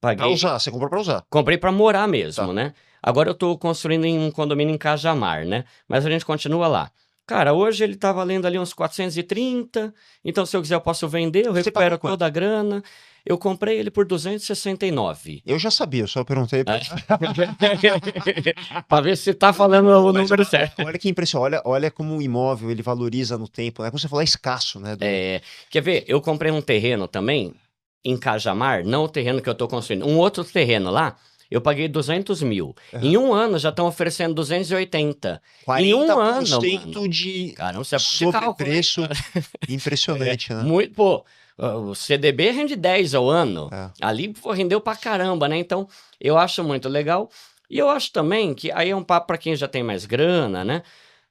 Speaker 2: paguei...
Speaker 1: Pra usar, você comprou pra usar.
Speaker 2: Comprei pra morar mesmo, né? Agora eu tô construindo em um condomínio em Cajamar, né? Mas a gente continua lá. Cara, hoje ele tá valendo ali uns 430, então se eu quiser eu posso vender, eu recupero toda a grana. Eu comprei ele por 269.
Speaker 1: Eu já sabia, eu só perguntei pra...
Speaker 2: Pra ver se tá falando o número certo.
Speaker 1: Olha que impressão, olha como o imóvel ele valoriza no tempo, né? Como você falou, é escasso, né?
Speaker 2: Quer ver? Eu comprei um terreno também em Cajamar, não o terreno que eu tô construindo, um outro terreno lá. Eu paguei 200 mil. Em um ano já estão oferecendo 280.
Speaker 1: 40%
Speaker 2: em um ano, mano,
Speaker 1: de
Speaker 2: caramba, você
Speaker 1: sobrepreço. Impressionante, né?
Speaker 2: Muito, pô, o CDB rende 10 ao ano. Ali pô, rendeu pra caramba, né? Então, eu acho muito legal. E eu acho também que aí é um papo pra quem já tem mais grana, né?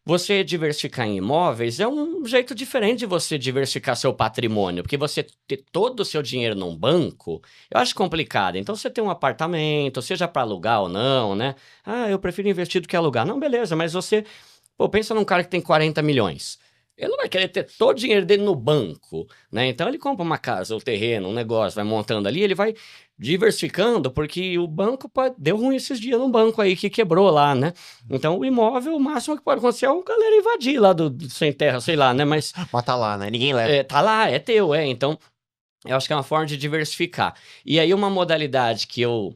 Speaker 2: Você diversificar em imóveis é um jeito diferente de você diversificar seu patrimônio, porque você ter todo o seu dinheiro num banco, eu acho complicado. Então, você tem um apartamento, seja para alugar ou não, né? Ah, eu prefiro investir do que alugar. Não, beleza, mas você... Pô, pensa num cara que tem 40 milhões. Ele não vai querer ter todo o dinheiro dele no banco, né? Então, ele compra uma casa, um terreno, um negócio, vai montando ali, ele vai diversificando, porque o banco deu ruim esses dias no banco aí que quebrou lá, né? Então, o imóvel, o máximo que pode acontecer é o galera invadir lá do sem terra, sei lá, né? Mas
Speaker 1: tá lá, né? Ninguém leva.
Speaker 2: Tá lá, é teu, Então, eu acho que é uma forma de diversificar. E aí, uma modalidade que eu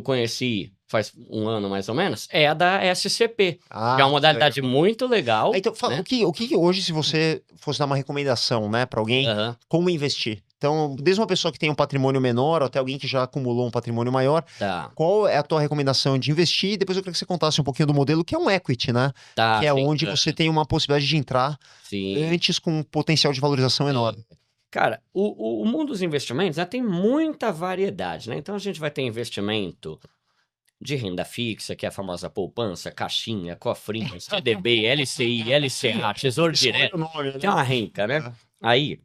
Speaker 2: conheci faz um ano mais ou menos, é a da SCP, que é uma modalidade muito legal.
Speaker 1: Então, fala,
Speaker 2: né?
Speaker 1: o que hoje, se você fosse dar uma recomendação, né, para alguém, como investir? Então, desde uma pessoa que tem um patrimônio menor até alguém que já acumulou um patrimônio maior, qual é a tua recomendação de investir? Depois eu queria que você contasse um pouquinho do modelo, que é um equity, né? Que é onde você tem uma possibilidade de entrar antes com um potencial de valorização enorme.
Speaker 2: Cara, o mundo dos investimentos, né, tem muita variedade, né? Então, a gente vai ter investimento de renda fixa, que é a famosa poupança, caixinha, cofrinho, CDB, LCI, LCA, Tesouro Direto. Tem uma renca, né? Aí,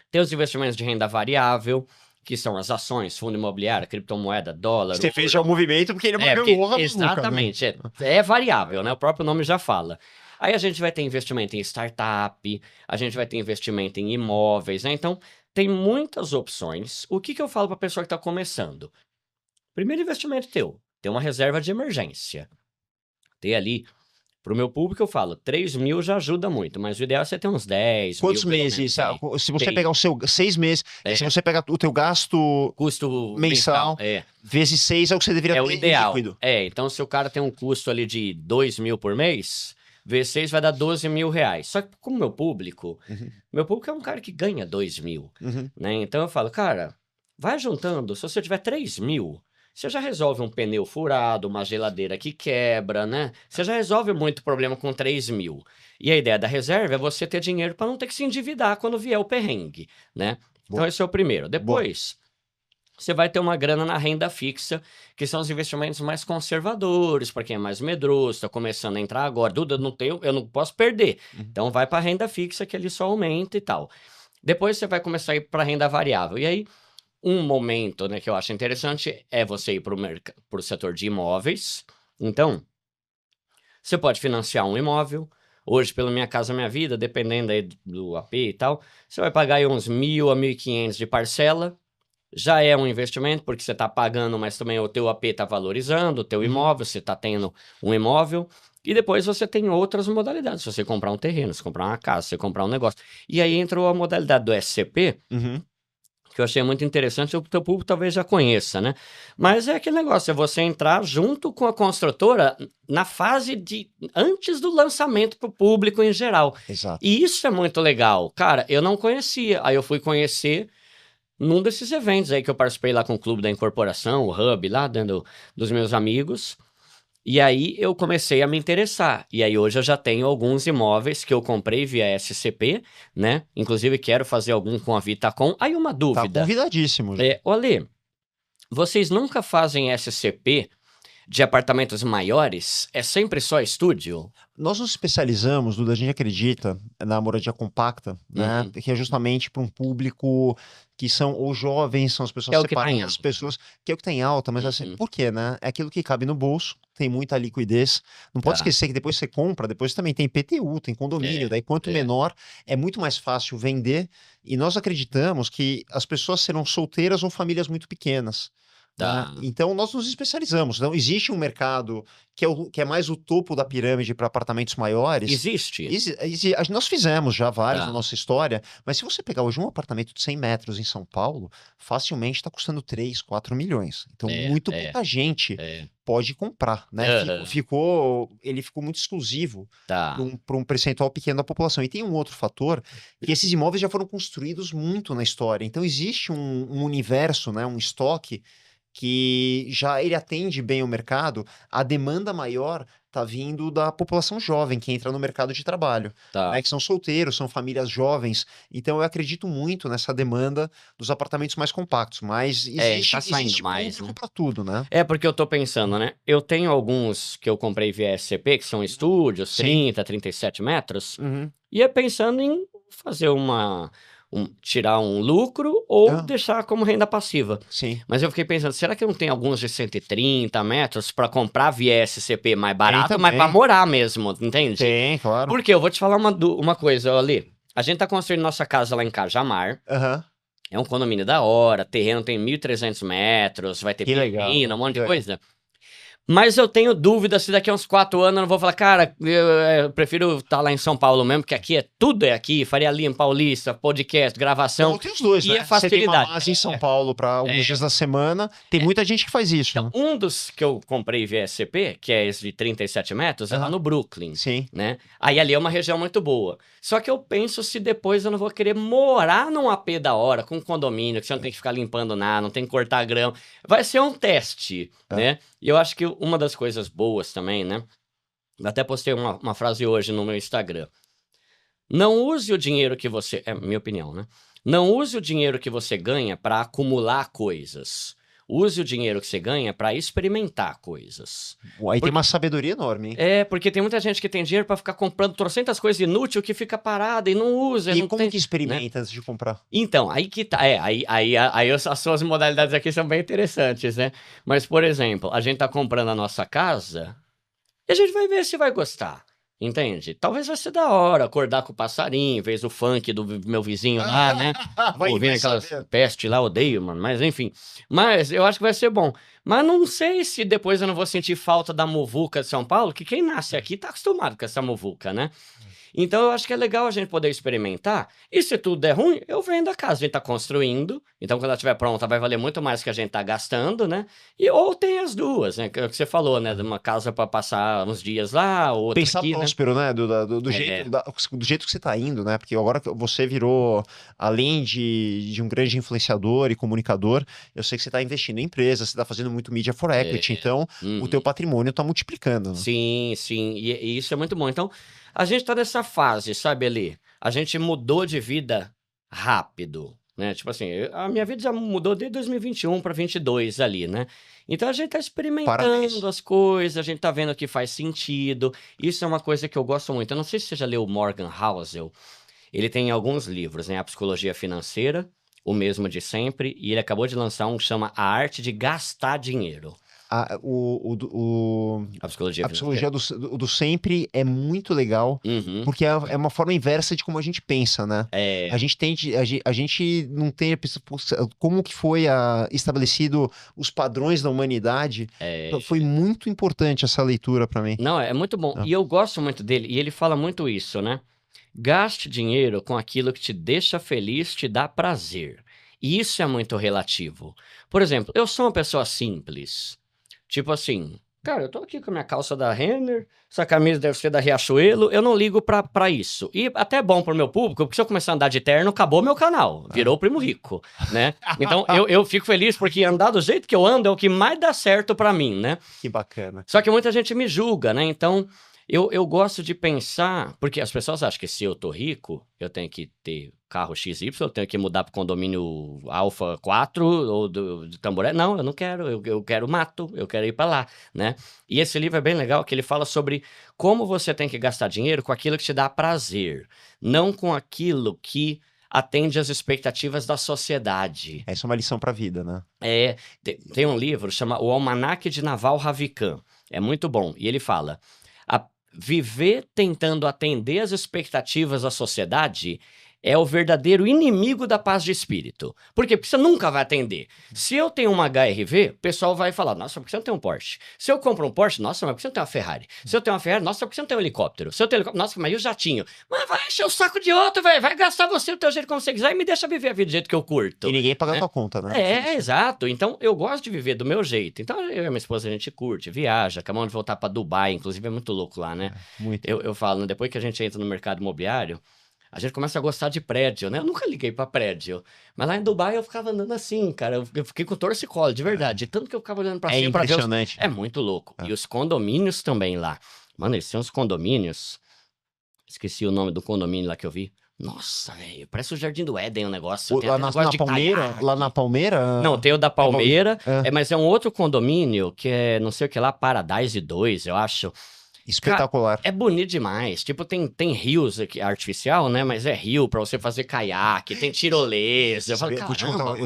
Speaker 2: tem os investimentos de renda variável, que são as ações, fundo imobiliário, criptomoeda, dólar.
Speaker 1: Você fez já o movimento porque ele é uma gangorra.
Speaker 2: Exatamente, é variável, né? O próprio nome já fala. Aí a gente vai ter investimento em startup, a gente vai ter investimento em imóveis, né? Então, tem muitas opções. O que eu falo para a pessoa que está começando? Primeiro investimento teu, ter uma reserva de emergência. Ter ali Pro meu público, eu falo, 3 mil já ajuda muito, mas o ideal é você ter uns 10
Speaker 1: Quantos
Speaker 2: mil, pelo
Speaker 1: meses?
Speaker 2: menos, aí.
Speaker 1: Se você
Speaker 2: Tem.
Speaker 1: pegar o seu 6 meses, se você pegar o teu gasto
Speaker 2: Custo
Speaker 1: mensal, vezes 6 é o que você deveria
Speaker 2: é o
Speaker 1: ter
Speaker 2: ideal.
Speaker 1: líquido.
Speaker 2: Então se o cara tem um custo ali de 2 mil por mês, vezes 6 vai dar 12 mil reais. Só que como meu público é um cara que ganha 2 mil, né? Então eu falo, cara, vai juntando, se você tiver 3 mil, você já resolve um pneu furado, uma geladeira que quebra, né? Você já resolve muito problema com 3 mil. E a ideia da reserva é você ter dinheiro para não ter que se endividar quando vier o perrengue, né? Então esse é o primeiro. Depois, você vai ter uma grana na renda fixa, que são os investimentos mais conservadores, para quem é mais medroso, está começando a entrar agora. Duda, eu não posso perder. Então vai para a renda fixa, que ele só aumenta e tal. Depois você vai começar a ir para a renda variável. E aí, um momento, né, que eu acho interessante é você ir para o setor de imóveis. Então, você pode financiar um imóvel. Hoje, pela Minha Casa Minha Vida, dependendo aí do AP e tal, você vai pagar aí uns 1.000 a 1.500 de parcela. Já é um investimento, porque você está pagando, mas também o teu AP está valorizando, o teu imóvel, você está tendo um imóvel. E depois você tem outras modalidades. Se você comprar um terreno, se comprar uma casa, se você comprar um negócio. E aí entrou a modalidade do SCP, que eu achei muito interessante, o teu público talvez já conheça, né? Mas é aquele negócio, é você entrar junto com a construtora na fase de antes do lançamento para o público em geral.
Speaker 1: Exato.
Speaker 2: E isso é muito legal. Cara, eu não conhecia, aí eu fui conhecer num desses eventos aí que eu participei lá com o Clube da Incorporação, o Hub lá, dentro dos meus amigos. E aí eu comecei a me interessar. E aí hoje eu já tenho alguns imóveis que eu comprei via SCP, né? Inclusive quero fazer algum com a Vitacom. Aí uma
Speaker 1: Tá
Speaker 2: dúvida.
Speaker 1: convidadíssimo.
Speaker 2: Olê, vocês nunca fazem SCP de apartamentos maiores? É sempre só estúdio?
Speaker 1: Nós nos especializamos, Duda, a gente acredita na moradia compacta, né? Que é justamente para um público que são os jovens, são as pessoas separadas, as pessoas que é o que tem alta, mas assim, por quê, né? É aquilo que cabe no bolso, tem muita liquidez. Não pode esquecer que depois você compra, depois também tem IPTU, tem condomínio, daí quanto menor, é muito mais fácil vender. E nós acreditamos que as pessoas serão solteiras ou famílias muito pequenas. Né? Então nós nos especializamos. Então existe um mercado que é mais o topo da pirâmide para apartamentos maiores.
Speaker 2: Existe?
Speaker 1: Nós fizemos já vários na nossa história, mas se você pegar hoje um apartamento de 100 metros em São Paulo, facilmente está custando 3, 4 milhões. Então muito pouca gente pode comprar, né? Ele ficou muito exclusivo para um percentual pequeno da população. E tem um outro fator, que esses imóveis já foram construídos muito na história. Então existe um universo, né, um estoque que já ele atende bem o mercado. A demanda maior está vindo da população jovem que entra no mercado de trabalho, né, que são solteiros, são famílias jovens. Então eu acredito muito nessa demanda dos apartamentos mais compactos, mas existe
Speaker 2: mais,
Speaker 1: público para tudo, né?
Speaker 2: Porque eu tô pensando, né? Eu tenho alguns que eu comprei via SCP, que são estúdios, 30, 37 metros, e é pensando em fazer tirar um lucro ou deixar como renda passiva.
Speaker 1: Sim.
Speaker 2: Mas eu fiquei pensando, será que não tem alguns de 130 metros para comprar via SCP mais barato, mas para morar mesmo, entende?
Speaker 1: Tem, claro.
Speaker 2: Porque eu vou te falar uma coisa, Ali. A gente tá construindo nossa casa lá em Cajamar. É um condomínio da hora, terreno tem 1.300 metros, vai ter piscina, um monte de coisa. Mas eu tenho dúvida se daqui a uns 4 anos eu não vou falar, cara, eu prefiro estar lá em São Paulo mesmo, porque aqui tudo é aqui, Faria Lima, Paulista, podcast, gravação.
Speaker 1: Tem os dois,
Speaker 2: e
Speaker 1: né?
Speaker 2: a facilidade.
Speaker 1: Você tem uma base em São Paulo para alguns dias da semana, tem muita gente que faz isso.
Speaker 2: Então, um dos que eu comprei via SCP, que é esse de 37 metros, é lá no Brooklyn.
Speaker 1: Sim.
Speaker 2: Né? Aí ali é uma região muito boa. Só que eu penso se depois eu não vou querer morar num AP da hora, com condomínio, que você não tem que ficar limpando nada, não tem que cortar grão. Vai ser um teste, né? E eu acho que uma das coisas boas também, né? Eu até postei uma frase hoje no meu Instagram. Não use o dinheiro que você... É minha opinião, né? Não use o dinheiro que você ganha para acumular coisas. Use o dinheiro que você ganha para experimentar coisas.
Speaker 1: Aí tem uma sabedoria enorme, hein?
Speaker 2: Porque tem muita gente que tem dinheiro para ficar comprando trocentas coisas inúteis que fica parada e não usa.
Speaker 1: E
Speaker 2: não
Speaker 1: como que experimenta antes de comprar?
Speaker 2: Então, aí que tá. Aí as suas modalidades aqui são bem interessantes, né? Mas, por exemplo, a gente tá comprando a nossa casa e a gente vai ver se vai gostar. Entende? Talvez vai ser da hora acordar com o passarinho, em vez do funk do meu vizinho lá, né? Ouvindo aquelas pestes lá, odeio, mano. Mas enfim. Mas eu acho que vai ser bom. Mas não sei se depois eu não vou sentir falta da muvuca de São Paulo, que quem nasce aqui tá acostumado com essa muvuca, né? Então eu acho que é legal a gente poder experimentar. E se tudo der ruim, eu vendo a casa. A gente tá construindo. Então quando ela estiver pronta, vai valer muito mais que a gente tá gastando, né? Ou tem as duas, né? Que é o que você falou, né? De uma casa para passar uns dias lá, outra
Speaker 1: Pensar
Speaker 2: aqui,
Speaker 1: próspero, né? Do jeito, do jeito que você tá indo, né? Porque agora que você virou, além de um grande influenciador e comunicador, eu sei que você tá investindo em empresas, você tá fazendo muito media for equity, então o teu patrimônio tá multiplicando, né?
Speaker 2: Sim, sim. E isso é muito bom. Então, a gente tá nessa fase, sabe, Eli? A gente mudou de vida rápido, né? Tipo assim, a minha vida já mudou desde 2021 para 22 ali, né? Então a gente tá
Speaker 1: Parabéns.
Speaker 2: experimentando as coisas, a gente tá vendo que faz sentido. Isso é uma coisa que eu gosto muito. Eu não sei se você já leu Morgan Housel. Ele tem alguns livros, né? A Psicologia Financeira, O Mesmo de Sempre, e ele acabou de lançar um que chama A Arte de Gastar Dinheiro.
Speaker 1: A
Speaker 2: A
Speaker 1: psicologia do sempre é muito legal,
Speaker 2: Uhum.
Speaker 1: porque é uma forma inversa de como a gente pensa, né? A gente tende, a gente não tem como que foi estabelecido os padrões da humanidade. Foi muito importante essa leitura para mim.
Speaker 2: Não, é muito bom. E eu gosto muito dele, e ele fala muito isso, né? Gaste dinheiro com aquilo que te deixa feliz, te dá prazer. E isso é muito relativo. Por exemplo, eu sou uma pessoa simples. Tipo assim, cara, eu tô aqui com a minha calça da Renner, essa camisa deve ser da Riachuelo, eu não ligo pra isso. E até é bom pro meu público, porque se eu começar a andar de terno, acabou meu canal, virou o Primo Rico, né? Então eu fico feliz porque andar do jeito que eu ando é o que mais dá certo pra mim, né?
Speaker 1: Que bacana.
Speaker 2: Só que muita gente me julga, né? Então eu gosto de pensar, porque as pessoas acham que se eu tô rico, eu tenho que ter carro XY, eu tenho que mudar pro condomínio Alfa 4 ou do Tamboré. Não, eu não quero, eu quero mato, eu quero ir para lá, né? E esse livro é bem legal, que ele fala sobre como você tem que gastar dinheiro com aquilo que te dá prazer, não com aquilo que atende às expectativas da sociedade.
Speaker 1: Essa é uma lição para a vida, né?
Speaker 2: Tem um livro, chama O Almanaque de Naval Ravikant, é muito bom, e ele fala... Viver tentando atender às expectativas da sociedade é o verdadeiro inimigo da paz de espírito. Por quê? Porque você nunca vai atender. Se eu tenho uma HRV, o pessoal vai falar, nossa, por que você não tem um Porsche? Se eu compro um Porsche, nossa, mas por que você não tem uma Ferrari? Se eu tenho uma Ferrari, nossa, por que você não tem um helicóptero? Se eu tenho um helicóptero, nossa, mas e o jatinho? Mas vai encher o saco de outro, velho. Vai gastar você do teu jeito como você quiser e me deixa viver a vida do jeito que eu curto.
Speaker 1: E ninguém paga a tua conta, né?
Speaker 2: Exato. Então, eu gosto de viver do meu jeito. Então, eu e minha esposa, a gente curte, viaja, acabamos de voltar pra Dubai, inclusive é muito louco lá, né?
Speaker 1: Muito.
Speaker 2: Eu falo, né, depois que a gente entra no mercado imobiliário, a gente começa a gostar de prédio, né? Eu nunca liguei pra prédio. Mas lá em Dubai eu ficava andando assim, cara. Eu fiquei com torcicolo, de verdade. Tanto que eu ficava olhando pra cima pra ver
Speaker 1: impressionante.
Speaker 2: É muito louco. E os condomínios também lá. Mano, eles têm uns condomínios. Esqueci o nome do condomínio lá que eu vi. Nossa, velho. Parece o Jardim do Éden o negócio.
Speaker 1: Lá na Palmeira? Lá na Palmeira?
Speaker 2: Não, tem o da Palmeira. Mas é um outro condomínio que é, não sei o que lá, Paradise 2, eu acho.
Speaker 1: Espetacular.
Speaker 2: Cara, é bonito demais. Tipo, tem rios aqui, artificial, né? Mas é rio pra você fazer caiaque, tem tirolesa. Eu falo,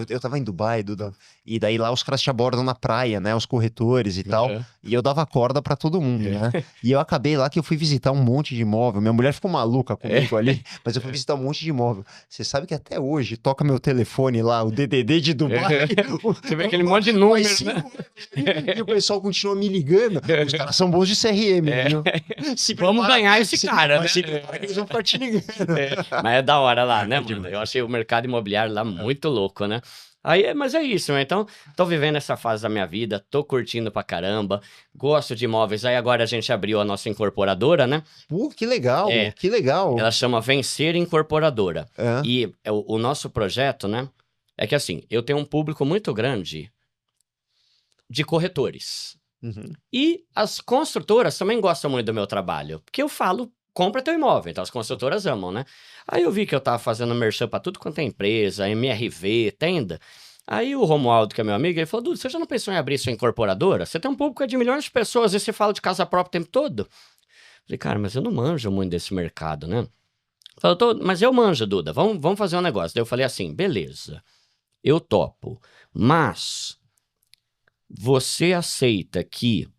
Speaker 1: eu tava em Dubai, Duda, e daí lá os caras te abordam na praia, né? Os corretores e tal. E eu dava corda pra todo mundo, né? E eu acabei lá que eu fui visitar um monte de imóvel. Minha mulher ficou maluca comigo ali, mas eu fui visitar um monte de imóvel. Você sabe que até hoje toca meu telefone lá, o DDD de Dubai.
Speaker 2: Você vê aquele monte de números, né?
Speaker 1: E o pessoal continua me ligando. Os caras são bons de CRM, viu?
Speaker 2: Vamos ganhar esse cara, né?
Speaker 1: Eles vão ficar te ligando.
Speaker 2: Mas é da hora lá, né, mano? Eu achei o mercado imobiliário lá muito louco, né? Mas é isso, né? Então, tô vivendo essa fase da minha vida, tô curtindo pra caramba, gosto de imóveis. Aí agora a gente abriu a nossa incorporadora, né?
Speaker 1: Pô, que legal, que legal.
Speaker 2: Ela chama Vencer Incorporadora. E o nosso projeto, né? É que assim, eu tenho um público muito grande de corretores. E as construtoras também gostam muito do meu trabalho, porque eu falo, compra teu imóvel, então as construtoras amam, né? Aí eu vi que eu tava fazendo merchan pra tudo quanto é empresa, MRV, tenda. Aí o Romualdo, que é meu amigo, ele falou, Dudu, você já não pensou em abrir sua incorporadora? Você tem um público de milhões de pessoas e você fala de casa própria o tempo todo? Eu falei, cara, mas eu não manjo muito desse mercado, né? Falei, mas eu manjo, Duda, vamos fazer um negócio. Daí eu falei assim, beleza, eu topo, mas... Você aceita que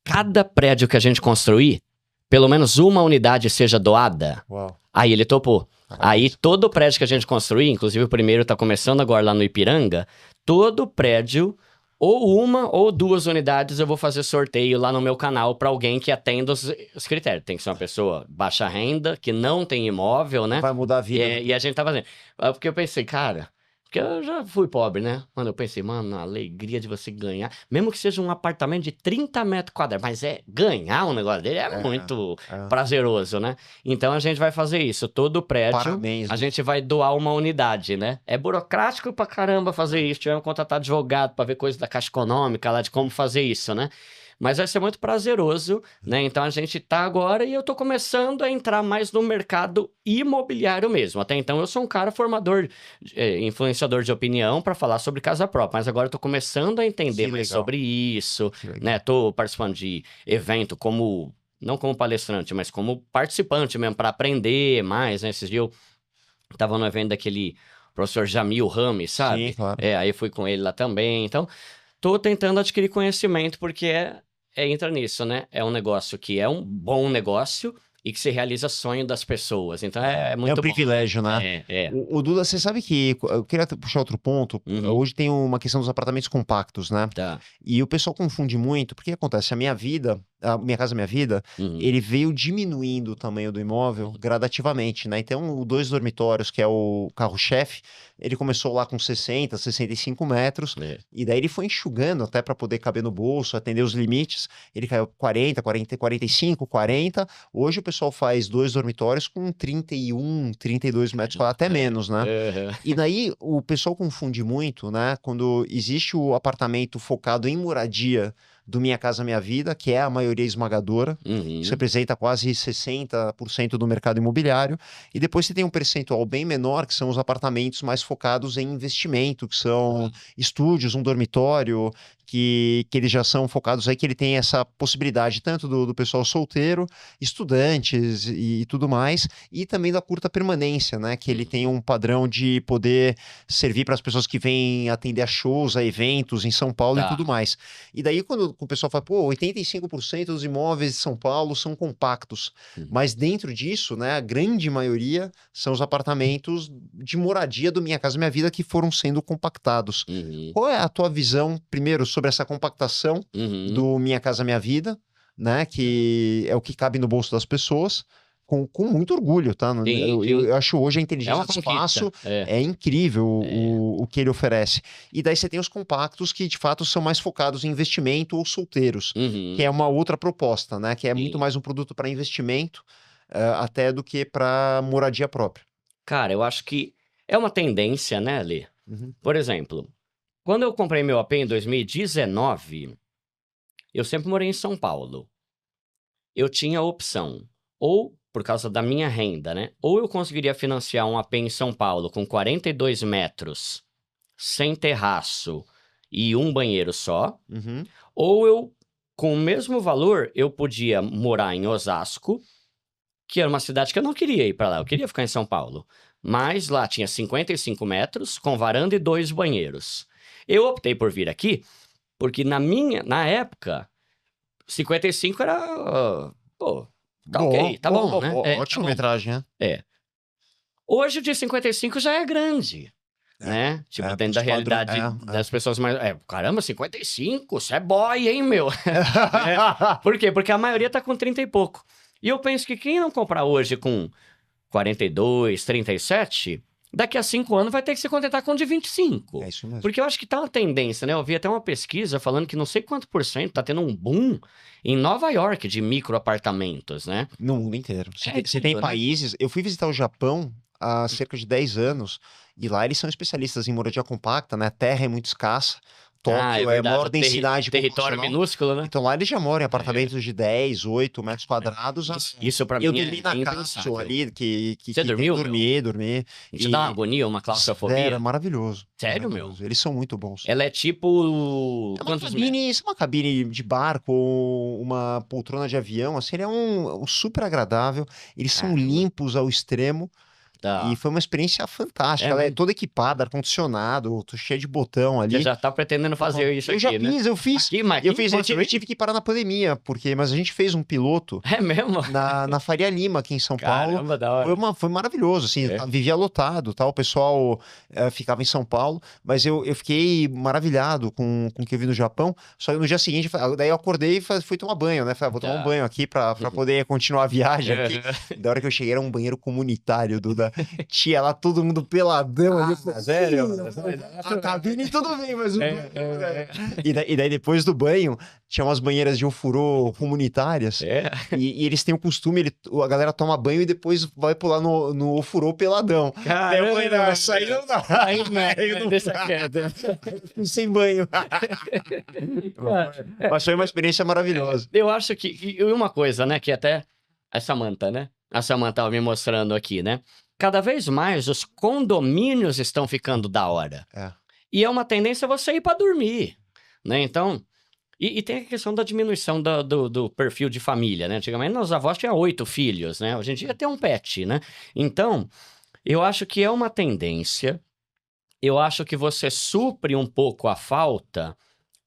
Speaker 2: cada prédio que a gente construir, pelo menos uma unidade seja doada?
Speaker 1: Uau.
Speaker 2: Aí ele topou. Aí todo prédio que a gente construir, inclusive o primeiro tá começando agora lá no Ipiranga, todo prédio ou uma ou duas unidades eu vou fazer sorteio lá no meu canal para alguém que atenda os critérios. Tem que ser uma pessoa baixa renda, que não tem imóvel, né?
Speaker 1: Vai mudar a vida.
Speaker 2: E a gente tá fazendo. Porque eu pensei, cara, porque eu já fui pobre, né? Mano, eu pensei, mano, a alegria de você ganhar, mesmo que seja um apartamento de 30 metros quadrados, mas ganhar um negócio dele é muito prazeroso, né? Então a gente vai fazer isso. Todo prédio,
Speaker 1: Parabéns,
Speaker 2: a gente vai doar uma unidade, né? É burocrático pra caramba fazer isso. Tivemos que contratar advogado pra ver coisa da Caixa Econômica lá de como fazer isso, né? Mas vai ser muito prazeroso, né? Então a gente tá agora e eu tô começando a entrar mais no mercado imobiliário mesmo. Até então eu sou um cara formador, influenciador de opinião para falar sobre casa própria, mas agora eu tô começando a entender mais sobre isso, né? Tô participando de evento como, não como palestrante, mas como participante mesmo, para aprender mais, né? Esses dias eu tava no evento daquele professor Jamil Rami, sabe?
Speaker 1: Sim, claro.
Speaker 2: Aí eu fui com ele lá também. Então, tô tentando adquirir conhecimento porque entra nisso, né? É um negócio que é um bom negócio e que se realiza sonho das pessoas. Então é muito
Speaker 1: É um
Speaker 2: bom.
Speaker 1: privilégio, né? O Duda, você sabe que eu queria puxar outro ponto. Hoje tem uma questão dos apartamentos compactos, né?
Speaker 2: Tá.
Speaker 1: E o pessoal confunde muito, porque acontece, a Minha Casa Minha Vida, ele veio diminuindo o tamanho do imóvel gradativamente, né? Então, o 2 dormitórios, que é o carro-chefe, ele começou lá com 60, 65 metros, e daí ele foi enxugando até para poder caber no bolso, atender os limites. Ele caiu 40, 45, 40. Hoje o pessoal faz 2 dormitórios com 31, 32 metros quadrados, até menos, né? E daí o pessoal confunde muito, né? Quando existe o apartamento focado em moradia do Minha Casa Minha Vida, que é a maioria esmagadora, isso representa quase 60% do mercado imobiliário, e depois você tem um percentual bem menor, que são os apartamentos mais focados em investimento, que são estúdios, um dormitório, que eles já são focados aí, que ele tem essa possibilidade tanto do pessoal solteiro, estudantes e tudo mais, e também da curta permanência, né? Que ele tem um padrão de poder servir para as pessoas que vêm atender a shows, a eventos em São Paulo e tudo mais. E daí quando o pessoal fala, pô, 85% dos imóveis de São Paulo são compactos, mas dentro disso, né, a grande maioria são os apartamentos de moradia do Minha Casa Minha Vida que foram sendo compactados. Qual é a tua visão, primeiro, sobre essa compactação do Minha Casa Minha Vida, né, que é o que cabe no bolso das pessoas, com muito orgulho, tá? Eu acho hoje a inteligência do espaço é incrível o que ele oferece. E daí você tem os compactos que, de fato, são mais focados em investimento ou solteiros, que é uma outra proposta, né? Que é muito mais um produto para investimento até do que para moradia própria.
Speaker 2: Cara, eu acho que é uma tendência, né, Lê? Por exemplo, quando eu comprei meu AP em 2019, eu sempre morei em São Paulo. Eu tinha a opção, ou por causa da minha renda, né? Ou eu conseguiria financiar um AP em São Paulo com 42 metros, sem terraço e um banheiro só. Ou eu, com o mesmo valor, eu podia morar em Osasco, que era uma cidade que eu não queria ir para lá, eu queria ficar em São Paulo. Mas lá tinha 55 metros, com varanda e 2 banheiros. Eu optei por vir aqui, porque na época, 55 era... tá ok, tá bom, né?
Speaker 1: Ótima metragem, né?
Speaker 2: Hoje o de 55 já é grande, né? Tipo, dentro da realidade das pessoas mais... caramba, 55? Você é boy, hein, meu? Por quê? Porque a maioria tá com 30 e pouco. E eu penso que quem não comprar hoje com 42, 37... daqui a 5 anos vai ter que se contentar com o de 25.
Speaker 1: É isso mesmo.
Speaker 2: Porque eu acho que tá uma tendência, né? Eu vi até uma pesquisa falando que não sei quanto por cento tá tendo um boom em Nova York de microapartamentos, né?
Speaker 1: No mundo inteiro. Você tem países... Eu fui visitar o Japão há cerca de 10 anos, e lá eles são especialistas em moradia compacta, né? A terra é muito escassa. Tóquio é a maior densidade
Speaker 2: território minúsculo, né?
Speaker 1: Então lá eles já moram em apartamentos de 10, 8 metros quadrados.
Speaker 2: Isso pra mim
Speaker 1: eu dormi na cápsula ali,
Speaker 2: Você dormiu?
Speaker 1: Dormi.
Speaker 2: Isso dá uma agonia, uma claustrofobia?
Speaker 1: É maravilhoso.
Speaker 2: Sério,
Speaker 1: maravilhoso. Eles são muito bons.
Speaker 2: Ela é tipo...
Speaker 1: uma cabine de barco ou uma poltrona de avião, assim, ele é um super agradável. Eles são limpos ao extremo.
Speaker 2: Tá.
Speaker 1: E foi uma experiência fantástica.
Speaker 2: É
Speaker 1: Ela é
Speaker 2: mesmo?
Speaker 1: toda equipada, ar-condicionado, tô cheia de botão ali.
Speaker 2: Você já tá pretendendo fazer isso
Speaker 1: Eu já
Speaker 2: aqui, né?
Speaker 1: fiz, eu fiz.
Speaker 2: Aqui, mas
Speaker 1: Eu
Speaker 2: aqui
Speaker 1: fiz,
Speaker 2: em
Speaker 1: eu tive, eu tive que parar na pandemia, mas a gente fez um piloto
Speaker 2: É mesmo?
Speaker 1: na Faria Lima, aqui em São Paulo.
Speaker 2: Caramba, da hora.
Speaker 1: Foi maravilhoso, assim,
Speaker 2: É.
Speaker 1: vivia lotado, tá? O pessoal ficava em São Paulo, mas eu fiquei maravilhado com o que eu vi no Japão. Só que no dia seguinte, daí eu acordei e fui tomar banho, né? Falei, vou tomar um
Speaker 2: Tá.
Speaker 1: banho aqui pra poder continuar a viagem aqui.
Speaker 2: Uhum.
Speaker 1: Da hora que eu cheguei, era um banheiro comunitário, Duda. Tinha lá todo mundo peladão ali. Eu falei,
Speaker 2: sério?
Speaker 1: A cabine tudo bem, mas o banho,
Speaker 2: É.
Speaker 1: E daí, depois do banho, tinha umas banheiras de ofurô comunitárias.
Speaker 2: É.
Speaker 1: E eles têm o costume, a galera toma banho e depois vai pular no ofurô peladão. Daí eu falei, não, isso aí não dá.
Speaker 2: Aí, não deixa quieto.
Speaker 1: Sem banho. Mas foi uma experiência maravilhosa.
Speaker 2: Eu acho que... E uma coisa, né? Que até a Samantha, né? A Samantha tava me mostrando aqui, né? Cada vez mais os condomínios estão ficando da hora.
Speaker 1: É.
Speaker 2: E é uma tendência você ir para dormir, né? Então... E tem a questão da diminuição do perfil de família, né? Antigamente, nossos avós tinham 8 filhos, né? Hoje em dia tem um pet, né? Então, eu acho que é uma tendência. Eu acho que você supre um pouco a falta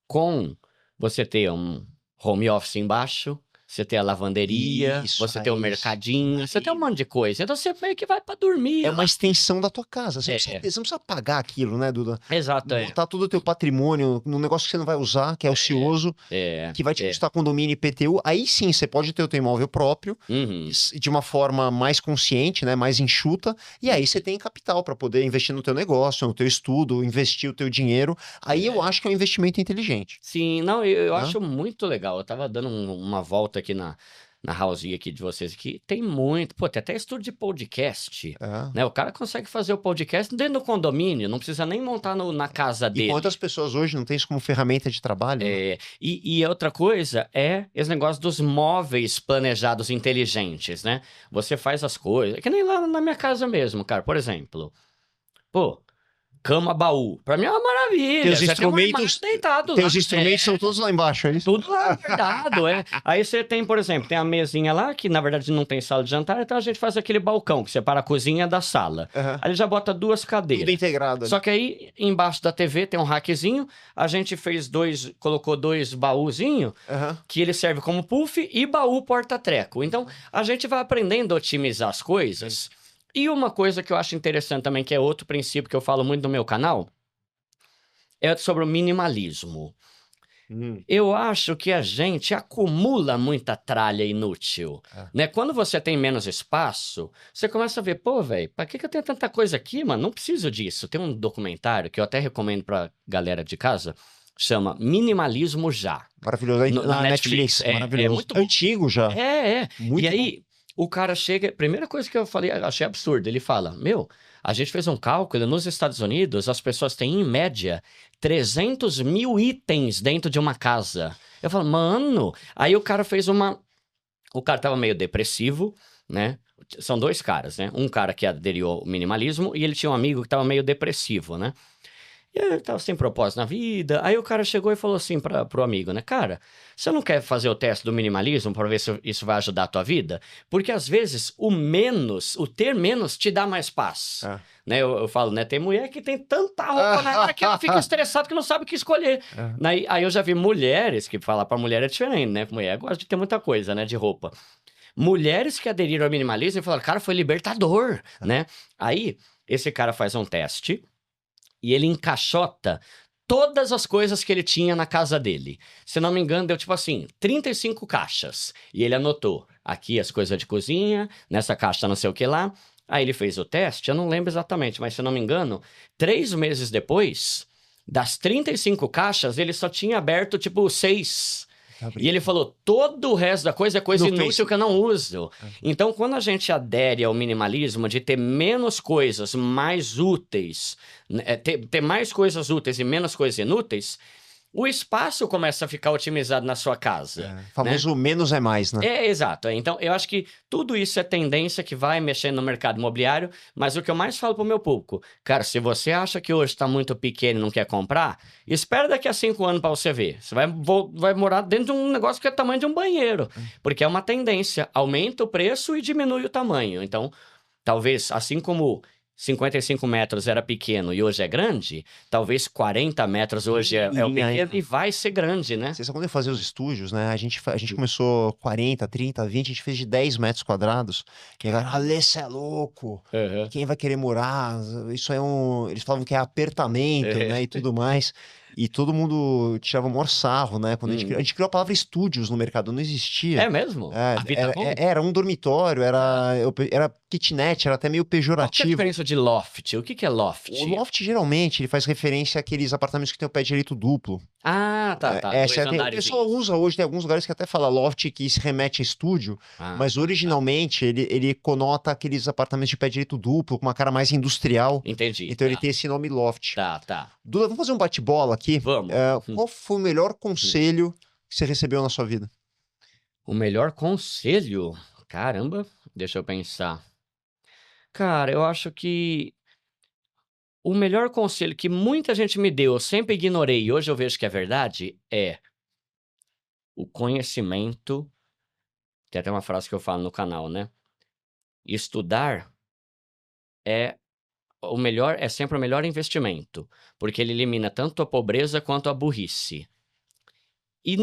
Speaker 2: com você ter um home office embaixo, você ter a lavanderia,
Speaker 1: Isso,
Speaker 2: você ter o
Speaker 1: isso.
Speaker 2: mercadinho, você tem um monte de coisa. Então, você meio que vai para dormir.
Speaker 1: É uma extensão da tua casa. Você,
Speaker 2: É.
Speaker 1: você não precisa pagar aquilo, né, Duda?
Speaker 2: Exato, é.
Speaker 1: Botar todo o teu patrimônio num negócio que você não vai usar, que é ocioso, que vai te custar condomínio e IPTU. Aí sim, você pode ter o teu imóvel próprio,
Speaker 2: Uhum.
Speaker 1: de uma forma mais consciente, né, mais enxuta, e aí você tem capital para poder investir no teu negócio, no teu estudo, investir o teu dinheiro. Aí eu acho que é um investimento inteligente.
Speaker 2: Sim, não, eu
Speaker 1: Hã?
Speaker 2: acho muito legal. Eu tava dando uma volta aqui na house aqui de vocês aqui. Tem muito, pô, tem até estudo de podcast,
Speaker 1: É.
Speaker 2: né? O cara consegue fazer o podcast dentro do condomínio, não precisa nem montar na casa
Speaker 1: E
Speaker 2: dele.
Speaker 1: quantas pessoas hoje não têm isso como ferramenta de trabalho? Né?
Speaker 2: É, e outra coisa é esse negócio dos móveis planejados inteligentes, né? Você faz as coisas, que nem lá na minha casa mesmo, cara. Por exemplo, pô, cama baú. Pra mim é uma maravilha.
Speaker 1: Tem os
Speaker 2: Você tem um
Speaker 1: instrumentos-
Speaker 2: armário deitado
Speaker 1: Tem
Speaker 2: lá.
Speaker 1: os instrumentos, são todos lá embaixo, é isso?
Speaker 2: Tudo lá guardado, é. Aí você tem, por exemplo, tem a mesinha lá, que na verdade não tem sala de jantar, então a gente faz aquele balcão que separa a cozinha da sala.
Speaker 1: Aham.
Speaker 2: Aí já bota 2 cadeiras.
Speaker 1: Tudo integrado.
Speaker 2: Só que aí, embaixo da TV tem um rackzinho, a gente colocou 2 baúzinhos,
Speaker 1: Aham.
Speaker 2: que ele serve como puff e baú porta-treco. Então, a gente vai aprendendo a otimizar as coisas. E uma coisa que eu acho interessante também, que é outro princípio que eu falo muito no meu canal, é sobre o minimalismo. Eu acho que a gente acumula muita tralha inútil, né? Quando você tem menos espaço, você começa a ver, pô, velho, pra que eu tenho tanta coisa aqui, mano? Não preciso disso. Tem um documentário que eu até recomendo pra galera de casa, chama Minimalismo Já.
Speaker 1: Maravilhoso. Aí,
Speaker 2: Na
Speaker 1: na Netflix.
Speaker 2: Netflix.
Speaker 1: Maravilhoso.
Speaker 2: É muito bom.
Speaker 1: Antigo já.
Speaker 2: É.
Speaker 1: Muito
Speaker 2: E aí, o cara chega... Primeira coisa que eu falei, eu achei absurdo. Ele fala, meu, a gente fez um cálculo, nos Estados Unidos, as pessoas têm, em média, 300 mil itens dentro de uma casa. Eu falo, mano... Aí o cara fez uma... O cara tava meio depressivo, né? São 2 caras, né? Um cara que aderiu ao minimalismo e ele tinha um amigo que tava meio depressivo, né? E ele tava sem propósito na vida. Aí o cara chegou e falou assim pro amigo, né? Cara, você não quer fazer o teste do minimalismo para ver se isso vai ajudar a tua vida? Porque às vezes o ter menos te dá mais paz. Né? Eu falo, né? Tem mulher que tem tanta roupa na hora que ela fica estressada que não sabe o que escolher. Aí eu já vi mulheres, que falar pra mulher é diferente, né? Mulher gosta de ter muita coisa, né? De roupa. Mulheres que aderiram ao minimalismo e falaram, cara, foi libertador, né? Aí esse cara faz um teste e ele encaixota todas as coisas que ele tinha na casa dele. Se não me engano, deu tipo assim, 35 caixas. E ele anotou, aqui as coisas de cozinha, nessa caixa não sei o que lá. Aí ele fez o teste, eu não lembro exatamente, mas se não me engano, 3 meses depois, das 35 caixas, ele só tinha aberto tipo 6. E ele falou, todo o resto da coisa é coisa
Speaker 1: Não
Speaker 2: inútil
Speaker 1: fez.
Speaker 2: que eu não uso. Então, quando a gente adere ao minimalismo de ter menos coisas mais úteis, né, ter mais coisas úteis e menos coisas inúteis, o espaço começa a ficar otimizado na sua casa.
Speaker 1: O famoso menos é mais, né?
Speaker 2: É, exato. Então, eu acho que tudo isso é tendência que vai mexendo no mercado imobiliário, mas o que eu mais falo pro meu público, cara, se você acha que hoje tá muito pequeno e não quer comprar, espera daqui a 5 anos para você ver. Você vai morar dentro de um negócio que é o tamanho de um banheiro, porque é uma tendência. Aumenta o preço e diminui o tamanho. Então, Talvez, assim como 55 metros era pequeno e hoje é grande, talvez 40 metros hoje é o pequeno e vai ser grande, né?
Speaker 1: Vocês quando eu fazia os estúdios, né? A gente começou 40, 30, 20, a gente fez de 10 metros quadrados. Que a galera, Alê, cê é louco.
Speaker 2: Uhum.
Speaker 1: Quem vai querer morar? Isso é Eles falavam que é apertamento, né? E tudo mais. E todo mundo tirava o maior sarro, né? Quando a gente criou a palavra estúdios no mercado, não existia.
Speaker 2: É mesmo?
Speaker 1: Era um dormitório, era kitnet, era até meio
Speaker 2: Qual que é a
Speaker 1: pejorativo.
Speaker 2: diferença de loft? O que é loft?
Speaker 1: O loft, geralmente, ele faz referência àqueles apartamentos que tem o pé direito duplo.
Speaker 2: Ah, tá.
Speaker 1: O pessoal usa hoje, tem alguns lugares que até fala loft, que se remete a estúdio, mas originalmente ele conota aqueles apartamentos de pé direito duplo, com uma cara mais industrial.
Speaker 2: Entendi.
Speaker 1: Então ele tem esse nome loft.
Speaker 2: Tá.
Speaker 1: Duda, vamos fazer um bate-bola aqui?
Speaker 2: Vamos.
Speaker 1: Qual foi o melhor conselho que você recebeu na sua vida?
Speaker 2: O melhor conselho? Caramba, deixa eu pensar. Cara, eu acho que o melhor conselho que muita gente me deu, eu sempre ignorei e hoje eu vejo que é verdade, é o conhecimento. Tem até uma frase que eu falo no canal, né? Estudar é é sempre o melhor investimento, porque ele elimina tanto a pobreza quanto a burrice. E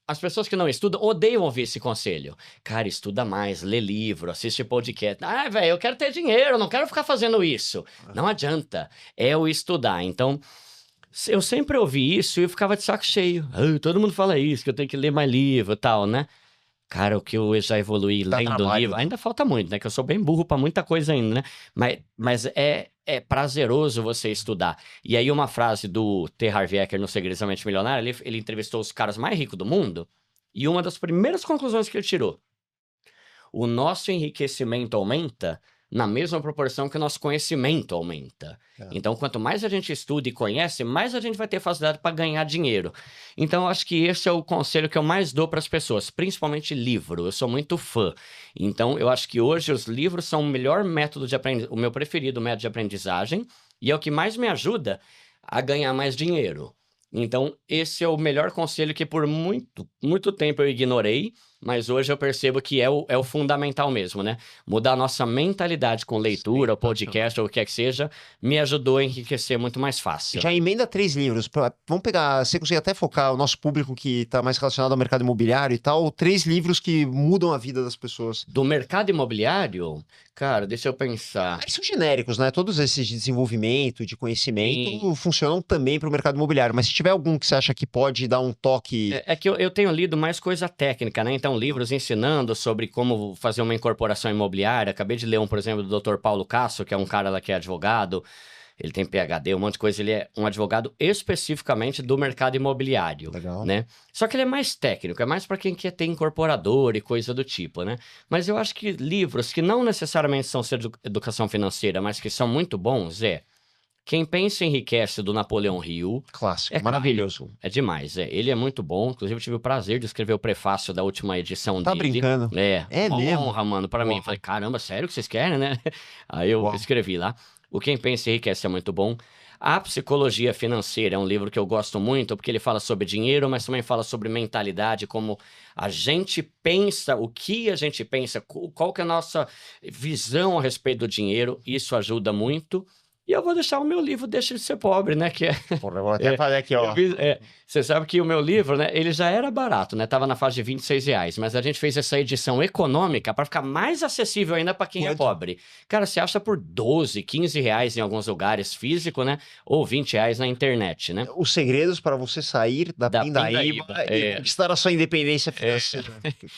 Speaker 2: as pessoas que não estudam odeiam ouvir esse conselho. Cara, estuda mais, lê livro, assiste podcast. Ah, velho, eu quero ter dinheiro, eu não quero ficar fazendo isso. Não adianta, é o estudar. Então, eu sempre ouvi isso e eu ficava de saco cheio. Todo mundo fala isso, que eu tenho que ler mais livro e tal, né? Cara, o que eu já evoluí lendo livro, ainda falta muito, né? Que eu sou bem burro pra muita coisa ainda, né? Mas é prazeroso você estudar. E aí uma frase do T. Harv Eker no Segredos da Mente Milionária, ele entrevistou os caras mais ricos do mundo, e uma das primeiras conclusões que ele tirou: o nosso enriquecimento aumenta na mesma proporção que o nosso conhecimento aumenta. Então, quanto mais a gente estuda e conhece, mais a gente vai ter facilidade para ganhar dinheiro. Então, eu acho que esse é o conselho que eu mais dou para as pessoas, principalmente livro. Eu sou muito fã. Então, eu acho que hoje os livros são o melhor método de aprendizagem, o meu preferido método de aprendizagem, e é o que mais me ajuda a ganhar mais dinheiro. Então, esse é o melhor conselho que por muito tempo eu ignorei, mas hoje eu percebo que é o fundamental mesmo, né? Mudar a nossa mentalidade com leitura, ou podcast, ou o que é que seja, me ajudou a enriquecer muito mais fácil.
Speaker 1: Já emenda 3 livros. Vamos pegar, você consegue até focar o nosso público que está mais relacionado ao mercado imobiliário e tal, 3 livros que mudam a vida das pessoas.
Speaker 2: Do mercado imobiliário? Cara, deixa eu pensar.
Speaker 1: Eles são genéricos, né? Todos esses de desenvolvimento, de conhecimento, funcionam também para o mercado imobiliário. Mas se tiver algum que você acha que pode dar um toque...
Speaker 2: É que eu tenho lido mais coisa técnica, né? Então, livros ensinando sobre como fazer uma incorporação imobiliária. Acabei de ler um, por exemplo, do Dr. Paulo Castro, que é um cara lá que é advogado. Ele tem PhD, um monte de coisa. Ele é um advogado especificamente do mercado imobiliário.
Speaker 1: Legal.
Speaker 2: Né? Só que ele é mais técnico, é mais para quem quer ter incorporador e coisa do tipo, né? Mas eu acho que livros que não necessariamente são sobre educação financeira, mas que são muito bons, Quem Pensa Enriquece, do Napoleão Hill.
Speaker 1: Clássico, maravilhoso.
Speaker 2: Clássico, é demais, ele é muito bom. Inclusive, eu tive o prazer de escrever o prefácio da última edição
Speaker 1: Tá
Speaker 2: dele.
Speaker 1: brincando?
Speaker 2: É
Speaker 1: mesmo?
Speaker 2: honra, mano, pra mim. Falei, caramba, sério que vocês querem, né? Aí eu escrevi lá. O Quem Pensa Enriquece é muito bom. A Psicologia Financeira é um livro que eu gosto muito, porque ele fala sobre dinheiro, mas também fala sobre mentalidade, como a gente pensa, o que a gente pensa, qual que é a nossa visão a respeito do dinheiro. Isso ajuda muito. E eu vou deixar o meu livro Deixa de Ser Pobre, né? Que
Speaker 1: Porra, eu vou até fazer aqui, ó.
Speaker 2: Você sabe que o meu livro, né? Ele já era barato, né? Tava na faixa de R$26, mas a gente fez essa edição econômica para ficar mais acessível ainda para quem é pobre. Cara, você acha por R$12, R$15 em alguns lugares físico, né? Ou R$20 na internet, né?
Speaker 1: Os segredos para você sair da pindaíba e conquistar a sua independência financeira.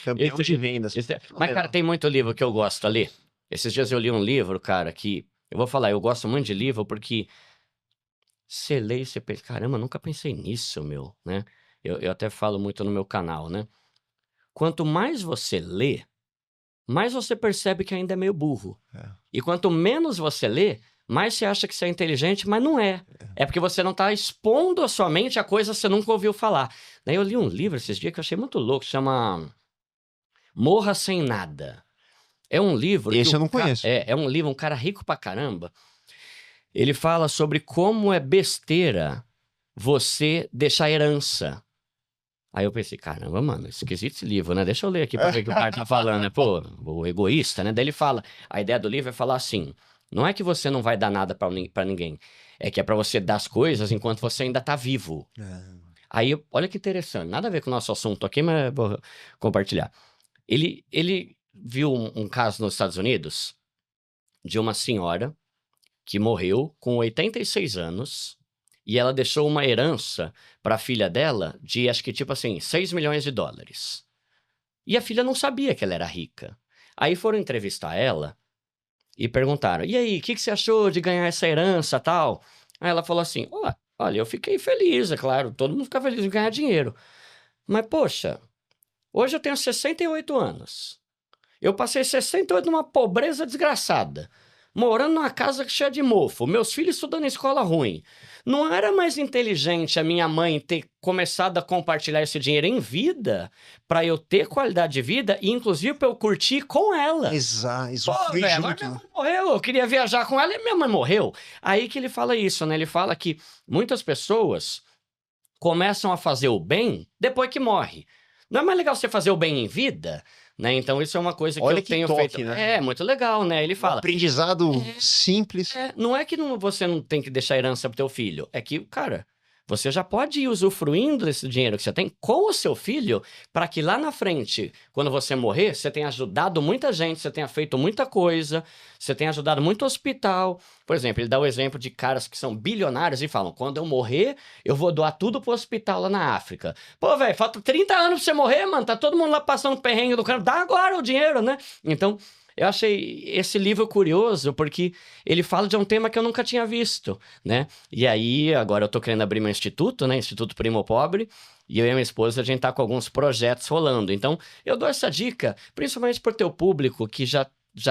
Speaker 1: Campeão de vendas.
Speaker 2: Mas, cara, tem muito livro que eu gosto ali. Esses dias eu li um livro, cara, que... Eu vou falar, eu gosto muito de livro porque você lê e você pensa, caramba, nunca pensei nisso, meu, né? Eu até falo muito no meu canal, né? Quanto mais você lê, mais você percebe que ainda é meio burro. E quanto menos você lê, mais você acha que você é inteligente, mas não é. É porque você não está expondo a sua mente a coisa que você nunca ouviu falar. Daí eu li um livro esses dias que eu achei muito louco, chama Morra Sem Nada. É um livro...
Speaker 1: Esse eu não conheço.
Speaker 2: É um livro, um cara rico pra caramba. Ele fala sobre como é besteira você deixar herança. Aí eu pensei, caramba, mano, esquisito esse livro, né? Deixa eu ler aqui pra ver o que o cara tá falando, né? Pô, o egoísta, né? Daí ele fala, a ideia do livro é falar assim, não é que você não vai dar nada pra ninguém, é que é pra você dar as coisas enquanto você ainda tá vivo. Aí, olha que interessante, nada a ver com o nosso assunto aqui, mas vou compartilhar. Ele viu um caso nos Estados Unidos de uma senhora que morreu com 86 anos e ela deixou uma herança para a filha dela de, acho que tipo assim, 6 milhões de dólares. E a filha não sabia que ela era rica. Aí foram entrevistar ela e perguntaram, e aí, o que você achou de ganhar essa herança tal? Aí ela falou assim, olha, eu fiquei feliz, é claro, todo mundo fica feliz em ganhar dinheiro. Mas, poxa, hoje eu tenho 68 anos. Eu passei 68 numa pobreza desgraçada, morando numa casa cheia de mofo, meus filhos estudando em escola ruim. Não era mais inteligente a minha mãe ter começado a compartilhar esse dinheiro em vida para eu ter qualidade de vida e inclusive para eu curtir com ela?
Speaker 1: Exato, isso
Speaker 2: Pô, velho, agora minha mãe morreu, eu queria viajar com ela e minha mãe morreu. Aí que ele fala isso, né? Ele fala que muitas pessoas começam a fazer o bem depois que morre. Não é mais legal você fazer o bem em vida? Né? Então, isso é uma coisa que
Speaker 1: Olha
Speaker 2: eu
Speaker 1: que
Speaker 2: tenho
Speaker 1: toque,
Speaker 2: feito.
Speaker 1: né?
Speaker 2: É, muito legal, né? Ele
Speaker 1: Um
Speaker 2: fala.
Speaker 1: aprendizado simples.
Speaker 2: Não é que você não tem que deixar herança pro teu filho. É que, cara, você já pode ir usufruindo desse dinheiro que você tem com o seu filho para que lá na frente, quando você morrer, você tenha ajudado muita gente, você tenha feito muita coisa, você tenha ajudado muito hospital. Por exemplo, ele dá o exemplo de caras que são bilionários e falam, quando eu morrer, eu vou doar tudo pro hospital lá na África. Pô, velho, falta 30 anos pra você morrer, mano, tá todo mundo lá passando perrengue do cara, dá agora o dinheiro, né? Então, eu achei esse livro curioso porque ele fala de um tema que eu nunca tinha visto, né? E aí, agora eu tô querendo abrir meu instituto, né? Instituto Primo Pobre, e eu e a minha esposa, a gente tá com alguns projetos rolando. Então, eu dou essa dica, principalmente pro teu público que já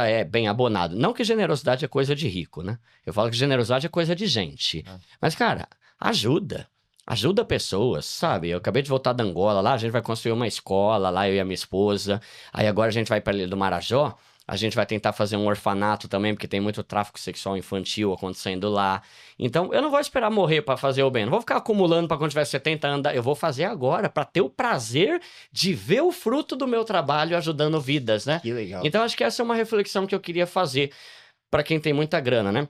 Speaker 2: é bem abonado. Não que generosidade é coisa de rico, né? Eu falo que generosidade é coisa de gente. Mas, cara, ajuda. Ajuda pessoas, sabe? Eu acabei de voltar da Angola, lá a gente vai construir uma escola, lá eu e a minha esposa. Aí agora a gente vai para Ilha do Marajó. A gente vai tentar fazer um orfanato também, porque tem muito tráfico sexual infantil acontecendo lá. Então, eu não vou esperar morrer para fazer o bem. Não vou ficar acumulando para quando tiver 70 anos. Eu vou fazer agora para ter o prazer de ver o fruto do meu trabalho ajudando vidas, né?
Speaker 1: Que legal.
Speaker 2: Então, acho que essa é uma reflexão que eu queria fazer para quem tem muita grana, né?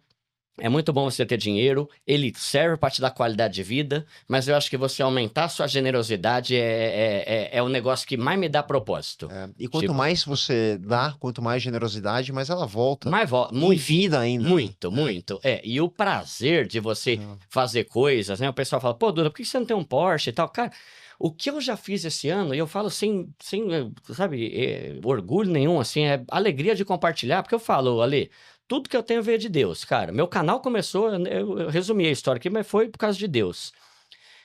Speaker 2: É muito bom você ter dinheiro, ele serve para te dar qualidade de vida, mas eu acho que você aumentar a sua generosidade é o negócio que mais me dá propósito.
Speaker 1: E quanto mais você dá, quanto mais generosidade, mais ela volta.
Speaker 2: Mais
Speaker 1: Em vida ainda.
Speaker 2: Muito. E o prazer de você fazer coisas, né? O pessoal fala, pô, Duda, por que você não tem um Porsche e tal? Cara, o que eu já fiz esse ano, e eu falo sem sabe, orgulho nenhum, assim, é alegria de compartilhar, porque eu falo, Ale, tudo que eu tenho veio de Deus, cara. Meu canal começou, eu resumi a história aqui, mas foi por causa de Deus.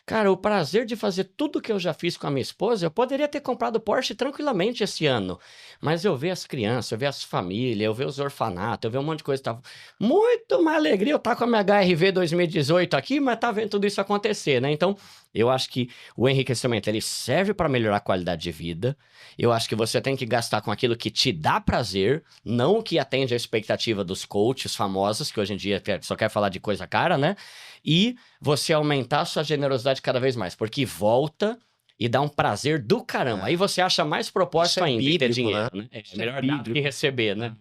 Speaker 2: Cara, o prazer de fazer tudo que eu já fiz com a minha esposa, eu poderia ter comprado Porsche tranquilamente esse ano. Mas eu ver as crianças, eu ver as famílias, eu ver os orfanatos, eu ver um monte de coisa. Tá muito mais alegria eu estar com a minha HRV 2018 aqui, mas tá vendo tudo isso acontecer, né? Então, eu acho que o enriquecimento, ele serve para melhorar a qualidade de vida. Eu acho que você tem que gastar com aquilo que te dá prazer, não o que atende à expectativa dos coaches famosos, que hoje em dia só quer falar de coisa cara, né? E você aumentar a sua generosidade cada vez mais, porque volta e dá um prazer do caramba. Aí você acha mais propósito ainda em ter dinheiro, né? É melhor dar do que receber, né?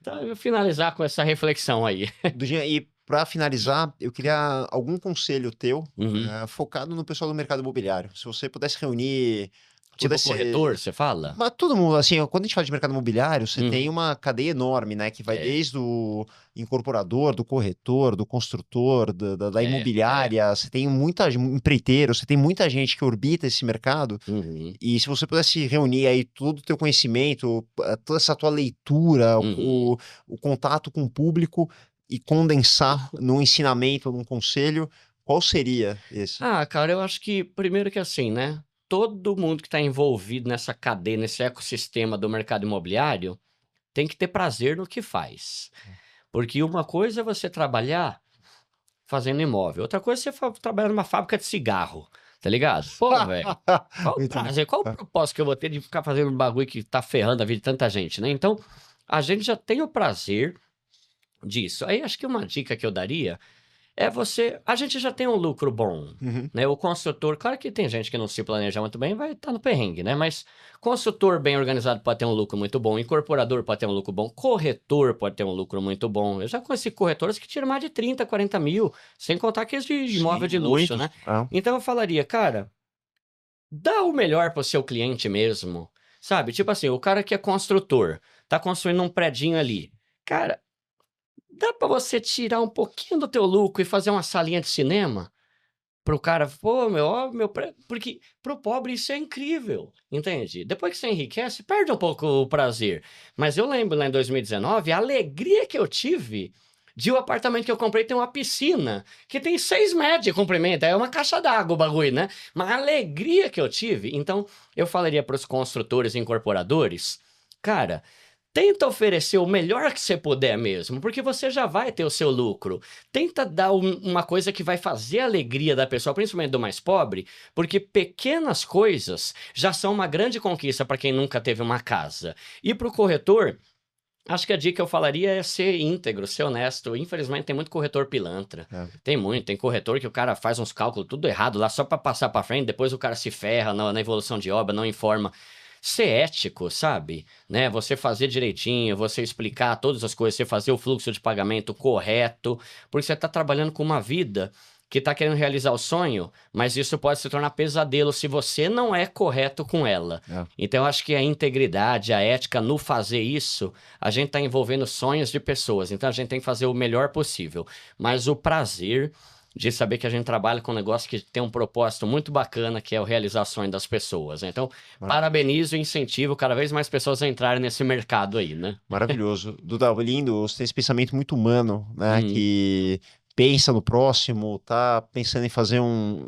Speaker 2: Então, eu vou finalizar com essa reflexão aí.
Speaker 1: E para finalizar, eu queria algum conselho teu focado no pessoal do mercado imobiliário. Se você pudesse reunir...
Speaker 2: Tipo corretor, você fala?
Speaker 1: Mas todo mundo, assim, quando a gente fala de mercado imobiliário, você tem uma cadeia enorme, né? Que vai desde o incorporador, do corretor, do construtor, da imobiliária. Você tem muita empreiteiro, você tem muita gente que orbita esse mercado. E se você pudesse reunir aí todo o teu conhecimento, toda essa tua leitura, o contato com o público e condensar num ensinamento, num conselho, qual seria esse?
Speaker 2: Ah, cara, eu acho que primeiro que assim, né? Todo mundo que está envolvido nessa cadeia, nesse ecossistema do mercado imobiliário, tem que ter prazer no que faz. Porque uma coisa é você trabalhar fazendo imóvel, outra coisa é você trabalhar numa fábrica de cigarro, tá ligado? Pô, velho, qual o prazer, qual o propósito que eu vou ter de ficar fazendo um bagulho que tá ferrando a vida de tanta gente, né? Então, a gente já tem o prazer disso. Aí, acho que uma dica que eu daria é você... A gente já tem um lucro bom,
Speaker 1: Uhum.
Speaker 2: né? O construtor, claro que tem gente que não se planeja muito bem, vai estar no perrengue, né? Mas construtor bem organizado pode ter um lucro muito bom, incorporador pode ter um lucro bom, corretor pode ter um lucro muito bom. Eu já conheci corretores que tiram mais de 30, 40 mil, sem contar aqueles de imóvel de luxo,
Speaker 1: Muitos.
Speaker 2: né?
Speaker 1: Ah,
Speaker 2: Então eu falaria, cara, dá o melhor pro seu cliente mesmo, sabe? Tipo assim, o cara que é construtor, tá construindo um predinho ali. Cara, dá pra você tirar um pouquinho do teu lucro e fazer uma salinha de cinema? Pro cara, pô, porque pro pobre isso é incrível, entende? Depois que você enriquece, perde um pouco o prazer. Mas eu lembro lá em 2019, a alegria que eu tive de o apartamento que eu comprei tem uma piscina que tem 6 metros de comprimento, é uma caixa d'água o bagulho, né? Mas a alegria que eu tive, então eu falaria pros construtores e incorporadores, cara, tenta oferecer o melhor que você puder mesmo, porque você já vai ter o seu lucro. Tenta dar uma coisa que vai fazer a alegria da pessoa, principalmente do mais pobre, porque pequenas coisas já são uma grande conquista para quem nunca teve uma casa. E para o corretor, acho que a dica que eu falaria é ser íntegro, ser honesto. Infelizmente tem muito corretor pilantra.
Speaker 1: É.
Speaker 2: Tem corretor que o cara faz uns cálculos tudo errado lá só para passar para frente, depois o cara se ferra na evolução de obra, não informa. Ser ético, sabe? Né? Você fazer direitinho, você explicar todas as coisas, você fazer o fluxo de pagamento correto, porque você está trabalhando com uma vida que está querendo realizar o sonho, mas isso pode se tornar pesadelo se você não é correto com ela.
Speaker 1: É.
Speaker 2: Então, eu acho que a integridade, a ética no fazer isso, a gente está envolvendo sonhos de pessoas, então a gente tem que fazer o melhor possível. Mas o prazer de saber que a gente trabalha com um negócio que tem um propósito muito bacana, que é o realizar o sonho das pessoas. Então, parabenizo e incentivo cada vez mais pessoas a entrarem nesse mercado aí, né?
Speaker 1: maravilhoso. Duda, lindo, você tem esse pensamento muito humano, né? Que pensa no próximo, tá pensando em fazer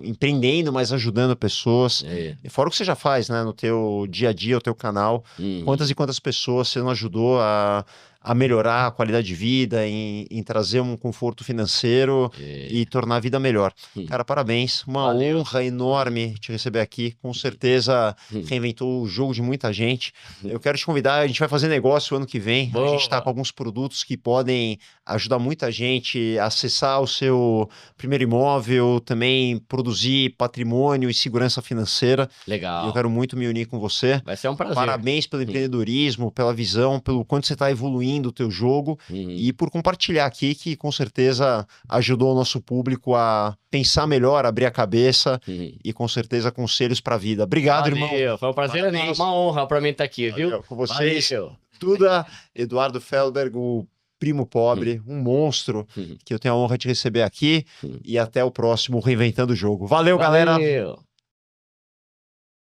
Speaker 1: empreendendo, mas ajudando pessoas. E fora o que você já faz, né? No teu dia a dia, o teu canal. Quantas e quantas pessoas você não ajudou a melhorar a qualidade de vida, em trazer um conforto financeiro e tornar a vida melhor. Cara, parabéns. Uma honra enorme te receber aqui. Com certeza reinventou o jogo de muita gente. Eu quero te convidar, a gente vai fazer negócio ano que vem.
Speaker 2: Boa.
Speaker 1: A gente está com alguns produtos que podem ajudar muita gente a acessar o seu primeiro imóvel, também produzir patrimônio e segurança financeira.
Speaker 2: Legal.
Speaker 1: E eu quero muito me unir com você.
Speaker 2: Vai ser um prazer.
Speaker 1: Parabéns pelo empreendedorismo, pela visão, pelo quanto você está evoluindo o teu jogo e por compartilhar aqui, que com certeza ajudou o nosso público a pensar melhor, abrir a cabeça e com certeza conselhos para a vida. Obrigado, irmão.
Speaker 2: Foi um prazer,
Speaker 1: Parabéns.
Speaker 2: uma honra para mim estar aqui, viu?
Speaker 1: Valeu, com vocês.
Speaker 2: Valeu.
Speaker 1: Duda, Eduardo Feldberg, o primo pobre, um monstro, que eu tenho a honra de receber aqui. E até o próximo Reinventando o Jogo. Valeu, galera!
Speaker 2: Valeu.